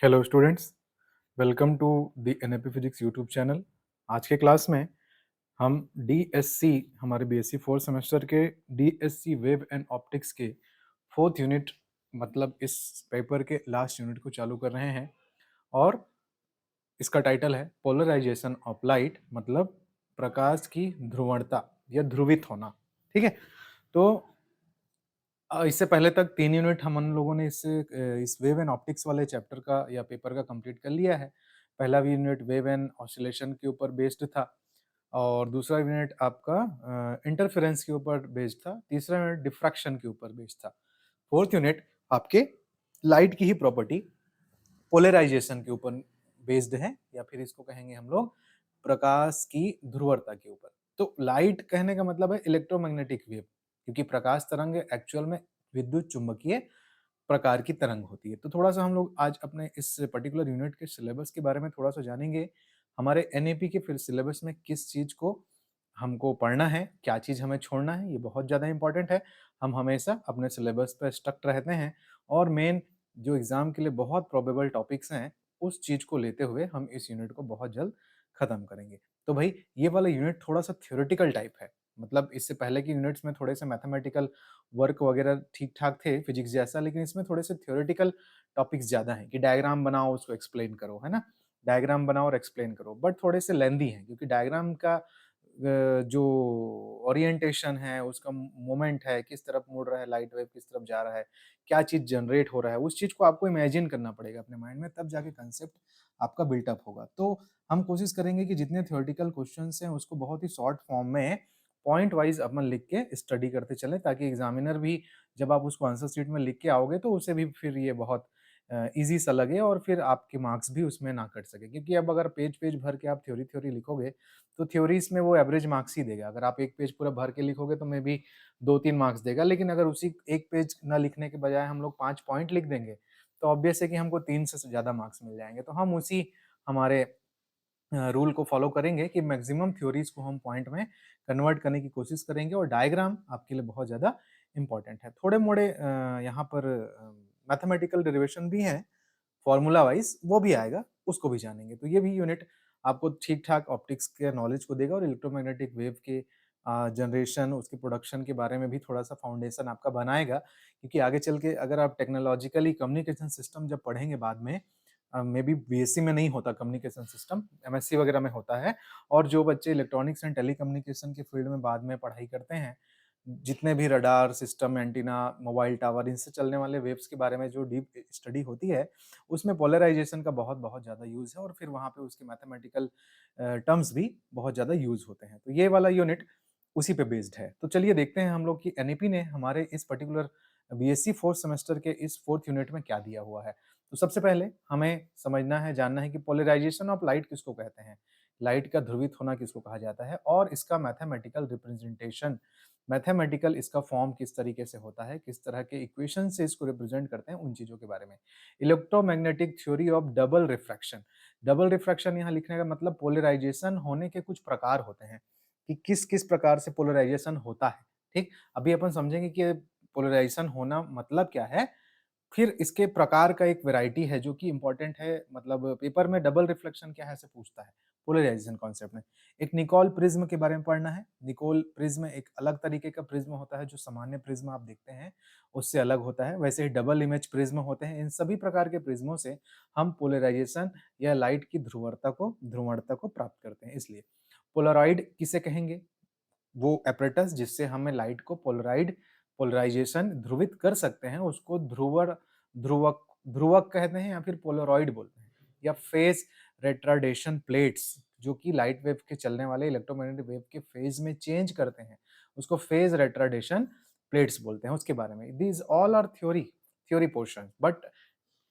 Hello students, welcome to the NAP physics YouTube channel. आज के class में हम डीएससी हमारे बीएससी फोर्थ सेमेस्टर के डीएससी वेव एंड ऑप्टिक्स के फोर्थ यूनिट मतलब इस पेपर के लास्ट यूनिट को चालू कर रहे हैं और इसका टाइटल है पोलराइजेशन ऑफ लाइट, मतलब प्रकाश की ध्रुवणता या ध्रुवित होना। ठीक है, तो इससे पहले तक 3 यूनिट हम लोगों ने इस वेव एंड ऑप्टिक्स वाले चैप्टर का या पेपर का कंप्लीट कर लिया है। पहला भी यूनिट वेव एंड ऑसिलेशन के ऊपर बेस्ड था और दूसरा यूनिट आपका इंटरफेरेंस के ऊपर बेस्ड था। तीसरा यूनिट डिफ्रैक्शन के ऊपर बेस्ड था। फोर्थ यूनिट आपके लाइट की ही प्रॉपर्टी पोलराइजेशन के ऊपर बेस्ड है, या फिर इसको कहेंगे हम लोग प्रकाश की ध्रुवता के ऊपर। तो लाइट कहने का मतलब है इलेक्ट्रोमैग्नेटिक वेव, क्योंकि प्रकाश तरंग एक्चुअल में विद्युत चुंबकीय प्रकार की तरंग होती है। तो थोड़ा सा हम लोग आज अपने इस पर्टिकुलर यूनिट के सिलेबस के बारे में थोड़ा सा जानेंगे। हमारे एनएपी के फिर सिलेबस में किस चीज को हमको पढ़ना है, क्या चीज हमें छोड़ना है, ये बहुत ज्यादा इंपॉर्टेंट है। हम हमेशा अपने सिलेबस पर स्टक रहते हैं और मेन जो एग्जाम के लिए बहुत प्रोबेबल टॉपिक्स हैं उस चीज को लेते हुए हम इस यूनिट को बहुत जल्द खत्म करेंगे। तो भाई ये वाला यूनिट थोड़ा सा थ्योरेटिकल टाइप है, मतलब इससे पहले के यूनिट्स में थोड़े से मैथमेटिकल वर्क वगैरह ठीक ठाक थे फिजिक्स जैसा, लेकिन इसमें थोड़े से थ्योरेटिकल टॉपिक्स ज्यादा हैं कि डायग्राम बनाओ उसको एक्सप्लेन करो, है ना। डायग्राम बनाओ और एक्सप्लेन करो, बट थोड़े से लेंदी हैं क्योंकि डायग्राम का जो ओरिएंटेशन है, उसका मोमेंट है, किस तरफ मुड़ रहा है लाइट वेव, किस तरफ जा रहा है, क्या चीज जनरेट हो रहा है, उस चीज को आपको इमेजिन करना पड़ेगा अपने माइंड में, तब जाके कंसेप्ट आपका बिल्टअप होगा। तो हम कोशिश करेंगे कि जितने थ्योरेटिकल क्वेश्चंस हैं उसको बहुत ही शॉर्ट फॉर्म में पॉइंट वाइज अपन लिख के स्टडी करते चलें, ताकि एग्जामिनर भी जब आप उसको आंसर शीट में लिख के आओगे तो उसे भी फिर ये बहुत इजी सा लगे और फिर आपके मार्क्स भी उसमें ना कट सके। क्योंकि अब अगर पेज पेज भर के आप थ्योरी थ्योरी लिखोगे तो थ्योरीज में वो एवरेज मार्क्स ही देगा। अगर आप एक पेज पूरा भर के लिखोगे तो मे बी 2-3 मार्क्स देगा, लेकिन अगर उसी एक पेज ना लिखने के बजाय हम लोग 5 पॉइंट लिख देंगे तो ऑब्वियस है कि हमको 3 से ज्यादा मार्क्स मिल जाएंगे। तो हम उसी हमारे रूल को फॉलो करेंगे कि मैक्सिमम थ्योरीज को हम पॉइंट में कन्वर्ट करने की कोशिश करेंगे, और डायग्राम आपके लिए बहुत ज़्यादा इंपॉर्टेंट है। थोड़े मोड़े यहाँ पर मैथमेटिकल डेरिवेशन भी हैं फॉर्मूला वाइज, वो भी आएगा, उसको भी जानेंगे। तो ये भी यूनिट आपको ठीक ठाक ऑप्टिक्स के नॉलेज को देगा और इलेक्ट्रोमैग्नेटिक वेव के जनरेशन, उसके प्रोडक्शन के बारे में भी थोड़ा सा फाउंडेशन आपका बनाएगा। क्योंकि आगे चल के अगर आप टेक्नोलॉजिकली कम्युनिकेशन सिस्टम जब पढ़ेंगे बाद में, मे बी बीएससी में नहीं होता कम्युनिकेशन सिस्टम, एमएससी वगैरह में होता है, और जो बच्चे इलेक्ट्रॉनिक्स एंड टेलीकम्युनिकेशन के फील्ड में बाद में पढ़ाई करते हैं, जितने भी radar system, antenna, mobile tower, इनसे चलने वाले वेव्स के बारे में जो डीप स्टडी होती है, उसमें पोलराइजेशन का बहुत बहुत ज़्यादा यूज़ है और फिर वहाँ पे उसके मैथमेटिकल टर्म्स भी बहुत ज़्यादा यूज़ होते हैं। तो ये वाला यूनिट उसी पे बेस्ड है। तो चलिए देखते हैं हम लोग कि एनईपी ने हमारे इस पर्टिकुलर बीएससी फोर्थ सेमेस्टर के इस फोर्थ यूनिट में क्या दिया हुआ है। तो सबसे पहले हमें समझना है, जानना है कि पोलराइजेशन ऑफ लाइट किसको कहते हैं, लाइट का ध्रुवित होना किसको कहा जाता है, और इसका मैथमेटिकल रिप्रेजेंटेशन, मैथमेटिकल इसका फॉर्म किस तरीके से होता है, किस तरह के इक्वेशन से इसको रिप्रेजेंट करते हैं, उन चीजों के बारे में। Electromagnetic theory of double refraction. Double refraction यहाँ लिखने का मतलब पोलराइजेशन होने के कुछ प्रकार होते हैं कि किस किस प्रकार से पोलराइजेशन होता है। ठीक, अभी अपन समझेंगे कि पोलराइजेशन होना मतलब क्या है, फिर इसके प्रकार का एक वैरायटी है जो कि इंपॉर्टेंट है, मतलब पेपर में डबल रिफ्लेक्शन क्या है से पूछता है पोलराइजेशन कॉन्सेप्ट में। एक निकोल प्रिज्म के बारे में पढ़ना है। निकोल प्रिज्म एक अलग तरीके का प्रिज्म होता है, जो सामान्य प्रिज्म आप देखते हैं उससे अलग होता है। वैसे ही डबल इमेज प्रिज्म होते हैं। इन सभी प्रकार के प्रिज्मों से हम पोलराइजेशन या लाइट की ध्रुवणता को प्राप्त करते हैं। इसलिए पोलराइड किसे कहेंगे, वो एपरेटस जिससे हमें लाइट को पोलराइजेशन ध्रुवित कर सकते हैं, उसको ध्रुवक ध्रुवक कहते हैं या फिर पोलरॉइड बोलते हैं, या फेज रेट्राडेशन प्लेट्स, जो कि लाइट वेव के चलने वाले इलेक्ट्रोमैग्नेटिक वेव के फेज में चेंज करते हैं, उसको फेज रेट्राडेशन प्लेट्स बोलते हैं। उसके बारे में these all are theory portion, but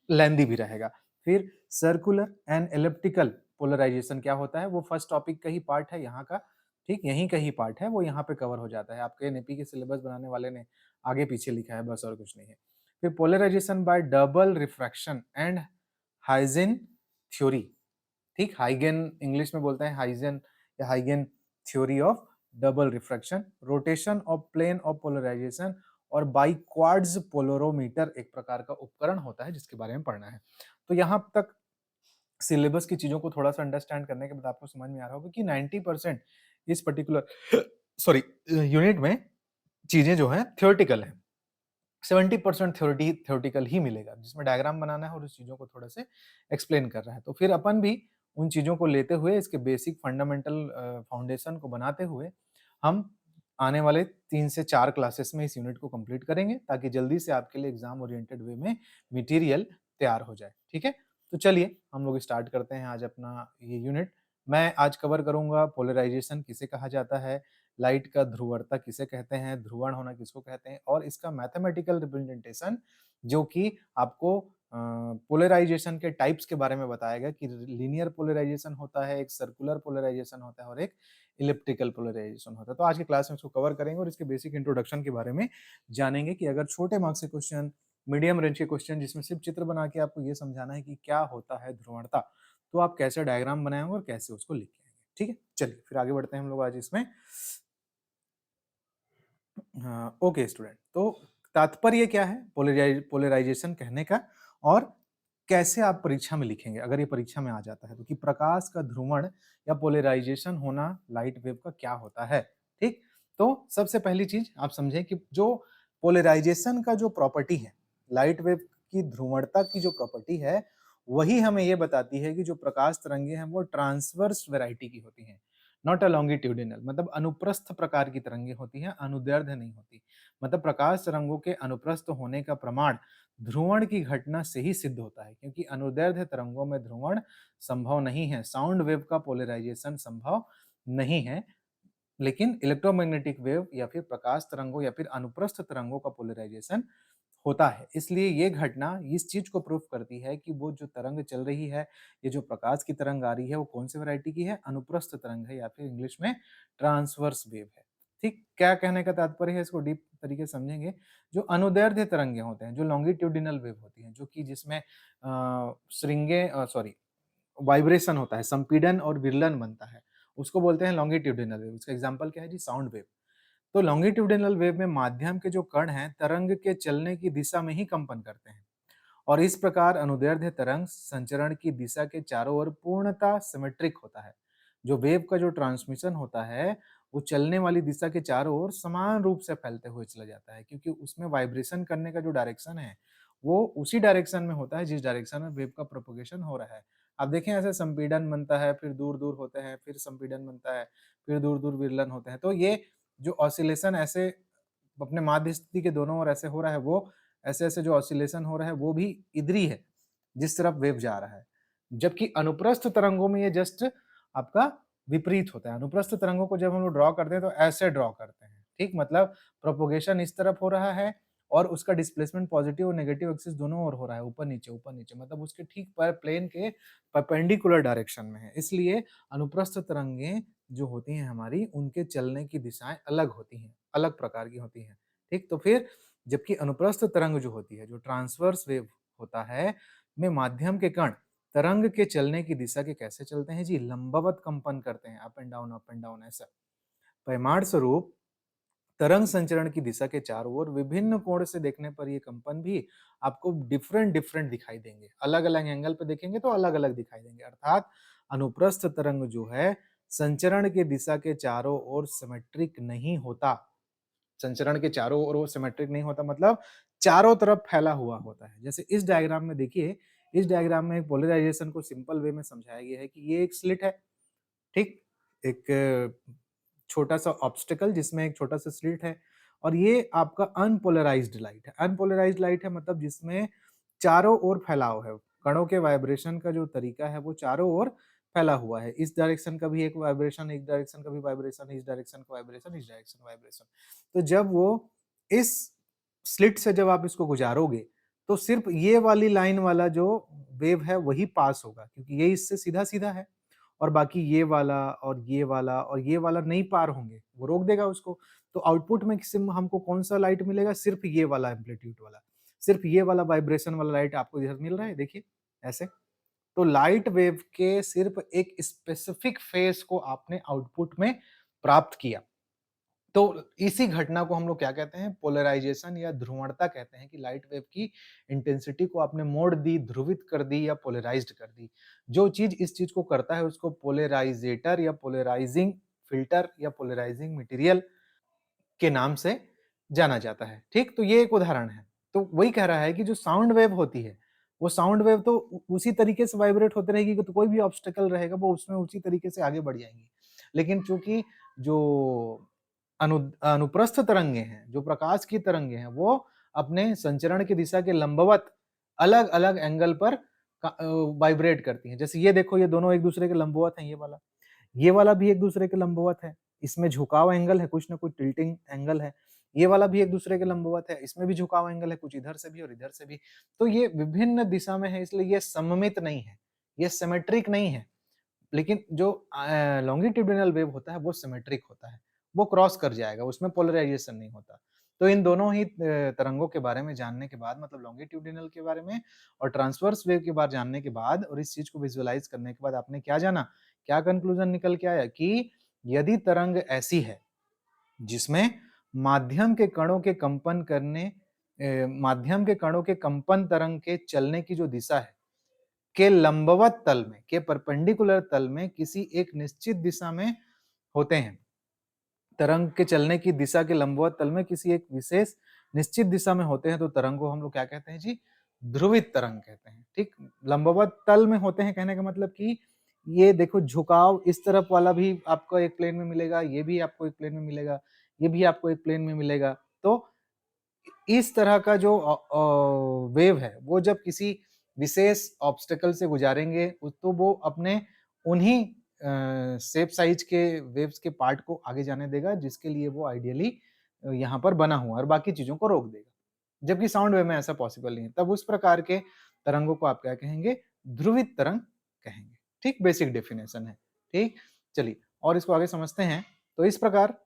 lengthy भी रहेगा। फिर सर्कुलर एंड एलिप्टिकल पोलराइजेशन क्या होता है, वो फर्स्ट टॉपिक का ही पार्ट है यहाँ का। ठीक, यहीं का ही पार्ट है, वो यहाँ पे कवर हो जाता है। आपके एनईपी के सिलेबस बनाने वाले ने आगे पीछे लिखा है, बस और कुछ नहीं है। फिर polarisation by double refraction and Huygens theory. ठीक, हाइगेन इंग्लिश में बोलते हैं, हाइजेन या हाइगेन theory of double refraction, rotation of plane of polarisation, और बाइक्वार्ड्स पोलरोमीटर एक प्रकार का उपकरण होता है जिसके बारे में पढ़ना है। तो यहाँ तक सिलेबस की चीज़ों को थोड़ा-सा अंडरस्टैंड करने के बाद आपको समझ में आ रहा होगा कि 90% इस पर्टिकुलर सॉरी यूनिट में चीज़ें जो हैं थ्योरेटिकल हैं। 70% थ्योरेटिकल ही मिलेगा, जिसमें डायग्राम बनाना है और उस चीज़ों को थोड़ा से एक्सप्लेन कर रहा है। तो फिर अपन भी उन चीज़ों को लेते हुए इसके बेसिक फंडामेंटल फाउंडेशन को बनाते हुए हम आने वाले 3 से 4 क्लासेस में इस यूनिट को कंप्लीट करेंगे, ताकि जल्दी से आपके लिए एग्ज़ाम ओरिएंटेड वे में मटेरियल तैयार हो जाए, ठीक है? तो चलिए हम लोग स्टार्ट करते हैं आज अपना ये यूनिट। मैं आज कवर करूँगा पोलराइज़ेशन किसे कहा जाता है, लाइट का ध्रुवणता किसे कहते हैं, ध्रुवण होना किसको कहते हैं और इसका मैथमेटिकल रिप्रेजेंटेशन जो कि आपको पोलराइज़ेशन के टाइप्स के बारे में बताएगा कि लीनियर पोलराइज़ेशन होता है, एक सर्कुलर पोलराइज़ेशन होता है और एक इलिप्टिकल पोलराइज़ेशन होता है। तो आज की क्लास में इसको कवर करेंगे और इसके बेसिक इंट्रोडक्शन के बारे में जानेंगे कि अगर छोटे मार्क्स के क्वेश्चन, मीडियम रेंज के क्वेश्चन जिसमें सिर्फ चित्र बना के आपको ये समझाना है कि क्या होता है ध्रुवणता, तो आप कैसे डायग्राम बनाएँगे और कैसे उसको लिख के आएँगे, ठीक है? चलिए फिर आगे बढ़ते हैं हम लोग आज इसमें। हाँ, ओके स्टूडेंट, तो तात्पर्य क्या है पोलराइजेशन कहने का और कैसे आप परीक्षा में लिखेंगे अगर ये परीक्षा में आ जाता है तो कि प्रकाश का ध्रुवण या पोलराइजेशन होना लाइट वेव का क्या होता है, ठीक? तो सबसे पहली चीज आप समझें कि जो पोलराइजेशन का जो प्रॉपर्टी है, लाइट वेव की ध्रुवणता की जो प्रॉपर्टी है, वही हमें ये बताती है कि जो प्रकाश तरंगे हैं वो ट्रांसवर्स वैरायटी की होती हैं, नॉट अ लॉन्गिट्यूडिनल, मतलब अनुप्रस्थ प्रकार की तरंगे होती हैं, अनुदैर्ध्य नहीं होती। मतलब प्रकाश तरंगों के अनुप्रस्थ होने का प्रमाण ध्रुवण की घटना से ही सिद्ध होता है, क्योंकि अनुदैर्ध्य तरंगों में ध्रुवण संभव नहीं है, साउंड वेव का पोलराइजेशन संभव नहीं है। लेकिन इलेक्ट्रोमैग्नेटिक वेव या फिर प्रकाश तरंगों या फिर अनुप्रस्थ तरंगों का पोलराइजेशन होता है। इसलिए ये घटना इस चीज को प्रूफ करती है कि वो जो तरंग चल रही है, ये जो प्रकाश की तरंग आ रही है, वो कौन सी वैरायटी की है, अनुप्रस्थ तरंग है या फिर इंग्लिश में ट्रांसवर्स वेव है। ठीक, क्या कहने का तात्पर्य है, इसको डीप तरीके से समझेंगे। जो अनुदैर्ध्य तरंगे होते हैं, जो लॉन्गिट्यूडिनल वेव होती हैं, जो कि जिसमें श्रृंगे सॉरी वाइब्रेशन होता है, संपीड़न और विरलन बनता है, उसको बोलते हैं लॉन्गिट्यूडिनल वेव। इसका एग्जांपल क्या है जी, साउंड वेव। तो लॉन्गिट्यूडिनल वेव में माध्यम के जो कण हैं, तरंग के चलने की दिशा में ही कंपन करते हैं और इस प्रकार अनुदैर्ध्य तरंग संचरण की दिशा के चारों ओर पूर्णतः सिमेट्रिक होता है। जो वेव का जो ट्रांसमिशन होता है, वो चलने वाली दिशा के चारों ओर समान रूप से फैलते हुए चला जाता है, क्योंकि उसमें वाइब्रेशन करने का जो डायरेक्शन है, वो उसी डायरेक्शन में होता है जिस डायरेक्शन में वेव का प्रोपगेशन हो रहा है। आप देखें, ऐसे संपीड़न बनता है, फिर दूर-दूर होते हैं, फिर संपीड़न बनता है, फिर दूर-दूर विरलन होते हैं। तो ये जो ऑसिलेशन ऐसे अपने माध्य स्थिति के दोनों ओर ऐसे हो रहा है, वो ऐसे-ऐसे जो ऑसिलेशन हो रहा है, वो भी इधर ही है, जिस तरफ वेव जा रहा है। जबकि अनुप्रस्थ तरंगों में ये जस्ट आपका विपरीत होता है। अनुप्रस्थ तरंगों को जब हम लोग ड्रॉ करते हैं तो ऐसे ड्रॉ करते हैं, ठीक? मतलब प्रोपगेशन इस तरफ हो रहा है और उसका डिस्प्लेसमेंट पॉजिटिव और नेगेटिव एक्सिस दोनों ओर हो रहा है, ऊपर नीचे, मतलब उसके ठीक पर प्लेन के परपेंडिकुलर डायरेक्शन में है। इसलिए अनुप्रस्थ तरंगें जो होती हैं हमारी, उनके चलने की दिशाएं अलग होती हैं, अलग प्रकार की होती हैं, ठीक? तो फिर जबकि अनुप्रस्थ तरंग जो होती है, जो ट्रांसवर्स वेव होता है, में माध्यम के कण तरंग के चलने की दिशा के कैसे चलते हैं जी, लंबवत कंपन करते हैं, अप एंड डाउन ऐसा। परिमाण स्वरूप तरंग संचरण की दिशा के चारों ओर विभिन्न कोण से देखने पर ये कंपन भी आपको डिफरेंट डिफरेंट दिखाई देंगे। अलग अलग एंगल पे देखेंगे तो अलग अलग दिखाई देंगे। अर्थात अनुप्रस्थ तरंग जो है, संचरण की दिशा के चारों ओर सिमेट्रिक नहीं होता। संचरण के चारों ओर वो सिमेट्रिक नहीं होता, मतलब चारों तरफ फैला हुआ होता है। जैसे इस डायग्राम में देखिए, इस डायग्राम में पोलराइजेशन को सिंपल वे में समझाया गया है कि ये एक स्लिट है, ठीक? एक छोटा सा ऑब्स्टेकल जिसमें एक छोटा सा स्लिट है और ये आपका अनपोलराइज्ड लाइट है। अनपोलराइज्ड लाइट है मतलब जिसमें चारों ओर फैलाव है। कणों के वाइब्रेशन का जो तरीका है वो चारों ओर फैला हुआ है। इस डायरेक्शन का भी एक वाइब्रेशन, इस डायरेक्शन का भी वाइब्रेशन, इस डायरेक्शन का वाइब्रेशन, इस डायरेक्शन वाइब्रेशन। तो जब वो इस स्लिट से जब आप इसको गुजारोगे, तो सिर्फ ये वाली लाइन वाला जो वेव है वही पास होगा, क्योंकि ये इससे सीधा-सीधा है और बाकी ये वाला और ये वाला और ये वाला नहीं पार होंगे, वो रोक देगा उसको। तो आउटपुट में सिम हमको कौन-सा लाइट मिलेगा? सिर्फ ये वाला एम्पलीट्यूड वाला, सिर्फ ये वाला वाइब्रेशन वाला लाइट आपको इधर मिल रहा है, देखिए ऐसे। तो लाइट वेव के सिर्फ एक स्पेसिफिक फेज को आपने आउटपुट में प्राप्त किया। तो इसी घटना को हम लोग क्या कहते हैं, पोलराइजेशन या ध्रुवणता कहते हैं, कि लाइट वेव की इंटेंसिटी को आपने मोड़ दी, ध्रुवित कर दी या पोलराइज्ड कर दी। जो चीज इस चीज को करता है उसको पोलराइजेटर या पोलराइजिंग फिल्टर या पोलराइजिंग मटेरियल के नाम से जाना जाता है। ठीक, तो ये एक उदाहरण है। तो वही कह रहा है कि जो साउंड वेव होती है, वो साउंड वेव तो उसी तरीके से वाइब्रेट होती रहेगी कि तो कोई भी ऑब्स्टेकल रहेगा वो उसमें उसी तरीके से आगे बढ़ जाएंगी। लेकिन चूंकि जो अनुप्रस्थ तरंगे हैं, जो प्रकाश की तरंगे हैं, वो अपने संचरण की दिशा के लंबवत अलग अलग एंगल पर वाइब्रेट करती हैं। जैसे ये देखो, ये दोनों एक दूसरे के लंबवत हैं, ये वाला भी एक दूसरे के लंबवत है, इसमें झुकाव एंगल है, कुछ ना कुछ टिल्टिंग एंगल है। ये वाला भी एक दूसरे के लंबवत है, इसमें भी झुकाव एंगल है, कुछ इधर से भी और इधर से भी। तो ये विभिन्न दिशा में है, इसलिए ये सममित नहीं है, ये सिमेट्रिक नहीं है। लेकिन जो लॉन्गिट्यूडिनल वेव होता है वो सिमेट्रिक होता है, वो क्रॉस कर जाएगा, उसमें पोलराइजेशन नहीं होता। तो इन दोनों ही तरंगों के बारे में जानने के बाद, मतलब लॉन्गिट्यूडिनल के बारे में और ट्रांसवर्स वेव के बारे में जानने के बाद और इस चीज को विजुअलाइज करने के बाद आपने क्या जाना, क्या कंक्लूजन निकल के आया कि यदि तरंग ऐसी है जिसमें माध्यम के कणों के कंपन करने माध्यम के कणों के कंपन तरंग के चलने की जो दिशा है के लंबवत तल में, के परपेंडिकुलर तल में किसी एक निश्चित दिशा में होते हैं, तरंग के चलने की दिशा के लंबवत तल में किसी एक विशेष निश्चित दिशा में होते हैं, तो तरंग को हम लोग क्या कहते हैं जी, ध्रुवित तरंग कहते हैं। ठीक, लंबवत तल में होते हैं कहने का मतलब कि ये देखो झुकाव इस तरफ वाला भी आपको एक प्लेन में मिलेगा, ये भी आपको एक प्लेन में मिलेगा, ये भी आपको एक प्लेन में मिलेगा। तो इस तरह का जो वेव है वो जब किसी विशेष ऑब्स्टेकल से गुजारेंगे तो वो अपने उन्हीं सेफ साइज के वेव्स के पार्ट को आगे जाने देगा जिसके लिए वो आइडियली यहाँ पर बना हुआ, और बाकी चीजों को रोक देगा। जबकि साउंड वेव में ऐसा पॉसिबल नहीं है, तब उस प्रकार के तरंगों को आप क्या कहेंगे, ध्रुवित तरंग कहेंगे। ठीक, बेसिक डेफिनेशन है। ठीक, चलिए और इसको आगे समझते हैं। तो इस प्रकार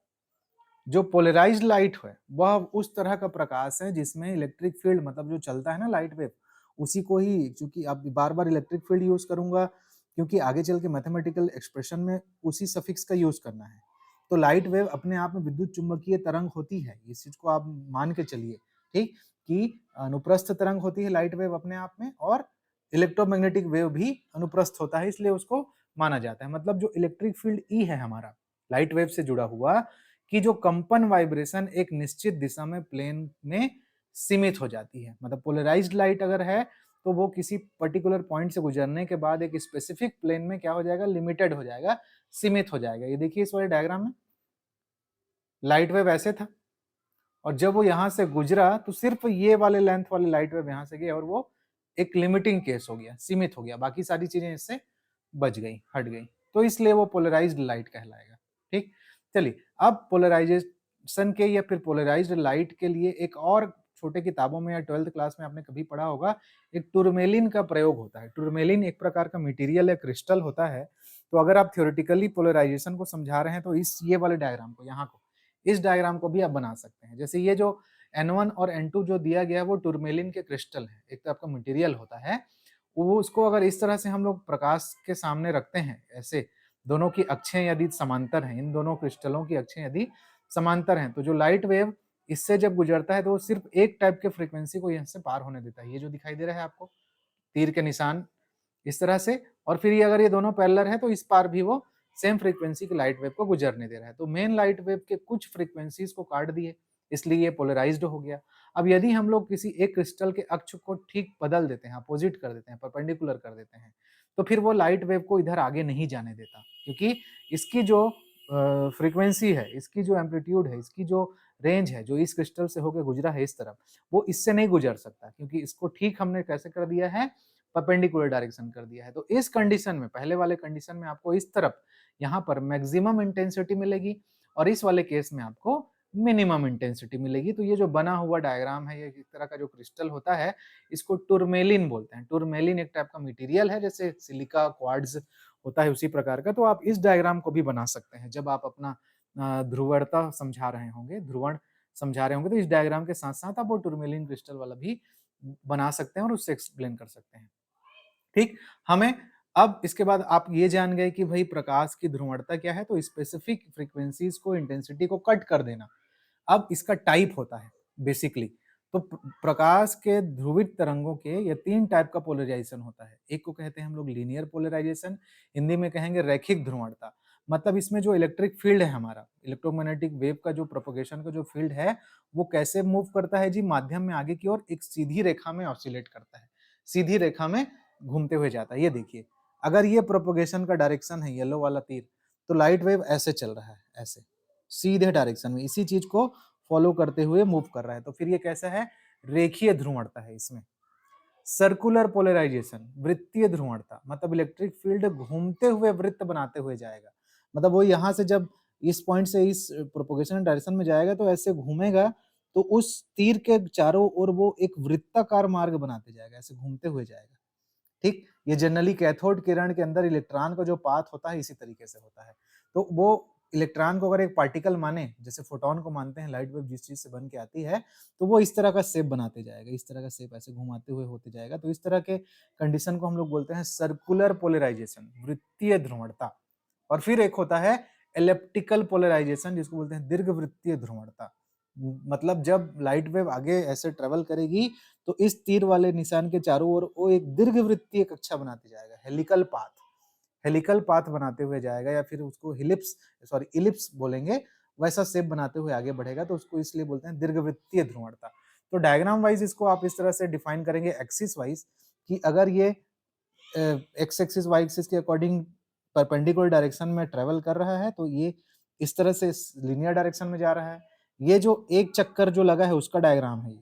जो पोलराइज्ड लाइट है वह उस तरह का प्रकाश है जिसमें इलेक्ट्रिक फील्ड, मतलब जो चलता है ना लाइट वेव, उसी को ही, क्योंकि अब बार बार इलेक्ट्रिक फील्ड यूज करूंगा क्योंकि आगे चल के मैथमेटिकल एक्सप्रेशन में उसी सफिक्स का यूज करना है। तो लाइट वेव अपने आप में विद्युत चुंबकीय तरंग होती है, इस चीज को आप मान के चलिए। ठीक, कि अनुप्रस्थ तरंग होती है लाइट वेव अपने आप में, और इलेक्ट्रोमैग्नेटिक वेव भी अनुप्रस्थ होता है, इसलिए उसको माना जाता है। मतलब जो इलेक्ट्रिक फील्ड ई है हमारा लाइट वेव से जुड़ा हुआ, कि जो कंपन वाइब्रेशन एक निश्चित दिशा में प्लेन में सीमित हो जाती है। मतलब पोलराइज्ड लाइट अगर है तो वो किसी पर्टिकुलर पॉइंट से गुजरने के बाद एक स्पेसिफिक प्लेन में क्या हो जाएगा, लिमिटेड हो जाएगा, सीमित हो जाएगा। ये देखिए इस वाले डायग्राम में लाइट वेव ऐसे था, और जब वो यहां से गुजरा तो सिर्फ ये वाले लेंथ वाले लाइट वेव यहां से गए और वो एक लिमिटिंग केस हो गया, सीमित हो गया, बाकी सारी चीजें इससे बच गई, हट गई। तो इसलिए वो पोलराइज्ड लाइट कहलाएगा। ठीक, चलिए अब पोलराइजेशन के या फिर पोलराइज्ड लाइट के लिए एक और छोटे किताबों में या 12th क्लास में आपने कभी पढ़ा होगा, एक टूरमेलिन का प्रयोग होता है। टूरमेलिन एक प्रकार का मटेरियल या क्रिस्टल होता है। तो अगर आप थ्योरेटिकली पोलराइजेशन को समझा रहे हैं तो इस ये वाले डायग्राम को, यहाँ को, इस डायग्राम को भी आप बना सकते हैं। जैसे ये जो N1 और N2 जो दिया गया है वो टूरमेलिन के क्रिस्टल है, एक तो आपका मटेरियल होता है। वो उसको अगर इस तरह से हम लोग प्रकाश के सामने रखते हैं, ऐसे दोनों की अक्षें यदि समांतर हैं, इन दोनों क्रिस्टलों की अक्षें यदि समांतर हैं, तो जो लाइट वेव इससे जब गुजरता है तो वो सिर्फ एक टाइप के फ्रीक्वेंसी को यहाँ से पार होने देता है। ये जो दिखाई दे रहा है आपको तीर के निशान इस तरह से, और फिर ये अगर ये दोनों पैरेलल है तो इस पार भी वो सेम फ्रीक्वेंसी की लाइट वेव को गुजरने दे रहा है। तो मेन लाइट वेव के कुछ फ्रीक्वेंसीज को काट दिए, इसलिए ये पोलराइज्ड हो गया। अब यदि हम लोग किसी एक क्रिस्टल के अक्ष को ठीक बदल देते हैं, अपोजिट कर देते हैं, परपेंडिकुलर कर देते हैं, तो फिर वो लाइट वेव को इधर आगे नहीं जाने देता, क्योंकि इसकी जो फ्रीक्वेंसी है, इसकी जो एम्पलीट्यूड है, इसकी जो रेंज है, जो इस क्रिस्टल से होकर गुजरा है इस तरफ, वो इससे नहीं गुजर सकता, क्योंकि इसको ठीक हमने कैसे कर दिया है, परपेंडिकुलर डायरेक्शन कर दिया है। तो इस कंडीशन में, पहले वाले कंडीशन में आपको इस तरफ यहाँ पर मैक्सिमम इंटेंसिटी मिलेगी, और इस वाले केस में आपको मिनिमम इंटेंसिटी मिलेगी। तो ये जो बना हुआ डायग्राम है, ये एक तरह का जो क्रिस्टल होता है, इसको टूरमेलिन बोलते हैं। टूरमेलिन एक टाइप का मटेरियल है, जैसे सिलिका क्वार्ट्ज होता है उसी प्रकार का। तो आप इस डायग्राम को भी बना सकते हैं जब आप अपना ध्रुवणता समझा रहे होंगे, ध्रुवण समझा रहे होंगे, तो इस डायग्राम के साथ साथ आप वो टूरमेलिन क्रिस्टल वाला भी बना सकते हैं और उससे एक्सप्लेन कर सकते हैं। ठीक, हमें अब इसके बाद आप ये जान गए कि भाई प्रकाश की ध्रुवणता क्या है, तो स्पेसिफिक फ्रीक्वेंसीज को, इंटेंसिटी को कट कर देना। अब इसका टाइप होता है बेसिकली, तो प्रकाश के ध्रुवित तरंगों के ये 3 टाइप का पोलराइजेशन होता है। एक को कहते हैं हम लोग लीनियर पोलराइजेशन, हिंदी में कहेंगे रैखिक ध्रुवणता। मतलब इसमें जो इलेक्ट्रिक फील्ड है हमारा, इलेक्ट्रोमैग्नेटिक वेव का जो प्रोपगेशन का जो फील्ड है, वो कैसे मूव करता है जी, माध्यम में आगे की ओर एक सीधी रेखा में ऑसिलेट करता है, सीधी रेखा में घूमते हुए जाता है। ये देखिए, अगर ये प्रोपगेशन का डायरेक्शन है येलो वाला तीर, तो लाइट वेव ऐसे चल रहा है, ऐसे सीधे डायरेक्शन में इसी चीज को फॉलो करते हुए मूव कर रहा है, तो फिर ये कैसा है, रेखीय ध्रुवणता है इसमें। सर्कुलर पोलराइजेशन, वृत्तीय ध्रुवणता, मतलब इलेक्ट्रिक फील्ड घूमते हुए वृत्त बनाते हुए जाएगा। मतलब वो यहां से जब इस पॉइंट से इस प्रोपोगेशन डायरेक्शन में जाएगा तो ऐसे घूमेगा, तो उस तीर के चारों ओर वो एक वृत्ताकार मार्ग बनाते जाएगा, ऐसे घूमते हुए जाएगा। ठीक, ये जनरली कैथोड किरण के अंदर इलेक्ट्रॉन का जो पाथ होता है इसी तरीके से होता है। तो वो इलेक्ट्रॉन को अगर एक पार्टिकल माने, जैसे फोटोन को मानते हैं, लाइट वेव जिस चीज से बन के आती है, तो वो इस तरह का शेप बनाते जाएगा, इस तरह का शेप ऐसे घुमाते हुए होते जाएगा। तो इस तरह के कंडीशन को हम लोग बोलते हैं सर्कुलर पोलराइजेशन, वृत्तीय ध्रुवणता। और फिर एक होता है एलिप्टिकल पोलराइजेशन, जिसको बोलते हैं दीर्घवृत्तीय ध्रुवणता। मतलब जब लाइट वेव आगे ऐसे ट्रेवल करेगी, तो इस तीर वाले निशान के चारों ओर वो एक दीर्घवृत्तीय कक्षा बनाते जाएगा, हेलिकल पाथ, हेलिकल पाथ बनाते हुए जाएगा, या फिर उसको इलिप्स बोलेंगे, वैसा शेप बनाते हुए आगे बढ़ेगा, तो उसको इसलिए बोलते हैं दीर्घवृत्तीय ध्रुवणता। तो डायग्राम वाइज इसको आप इस तरह से डिफाइन करेंगे एक्सिस वाइज, कि अगर ये एक्स एक्सिस वाई एक्सिस के अकॉर्डिंग परपेंडिकुलर डायरेक्शन में ट्रेवल कर रहा है, तो ये इस तरह से लीनियर डायरेक्शन में जा रहा है। ये जो एक चक्कर जो लगा है उसका डायग्राम है,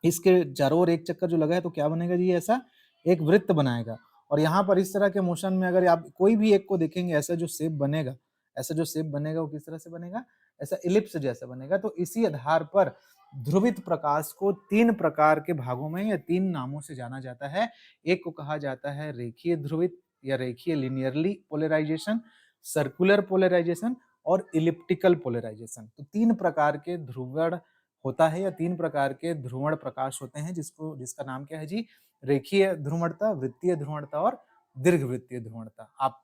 इसके चारों ओर एक चक्कर जो लगा है, तो क्या बनेगा जी, ऐसा एक वृत्त बनाएगा। और यहाँ पर इस तरह के मोशन में अगर आप कोई भी एक को देखेंगे, ऐसा जो शेप बनेगा, ऐसा जो शेप बनेगा वो किस तरह से बनेगा, ऐसा इलिप्स जैसा बनेगा। तो इसी आधार पर ध्रुवित प्रकाश को 3 प्रकार के भागों में या 3 नामों से जाना जाता है। एक को कहा जाता है रेखीय ध्रुवित या रेखीय लिनियरली पोलराइजेशन, सर्कुलर पोलराइजेशन और इलिप्टिकल पोलराइजेशन। तो 3 प्रकार के ध्रुवण होता है, या 3 प्रकार के ध्रुवण प्रकाश होते हैं, जिसका नाम क्या है जी, रेखीय ध्रुवणता, वृत्तीय ध्रुवणता और दीर्घवृत्तीय ध्रुवणता। आप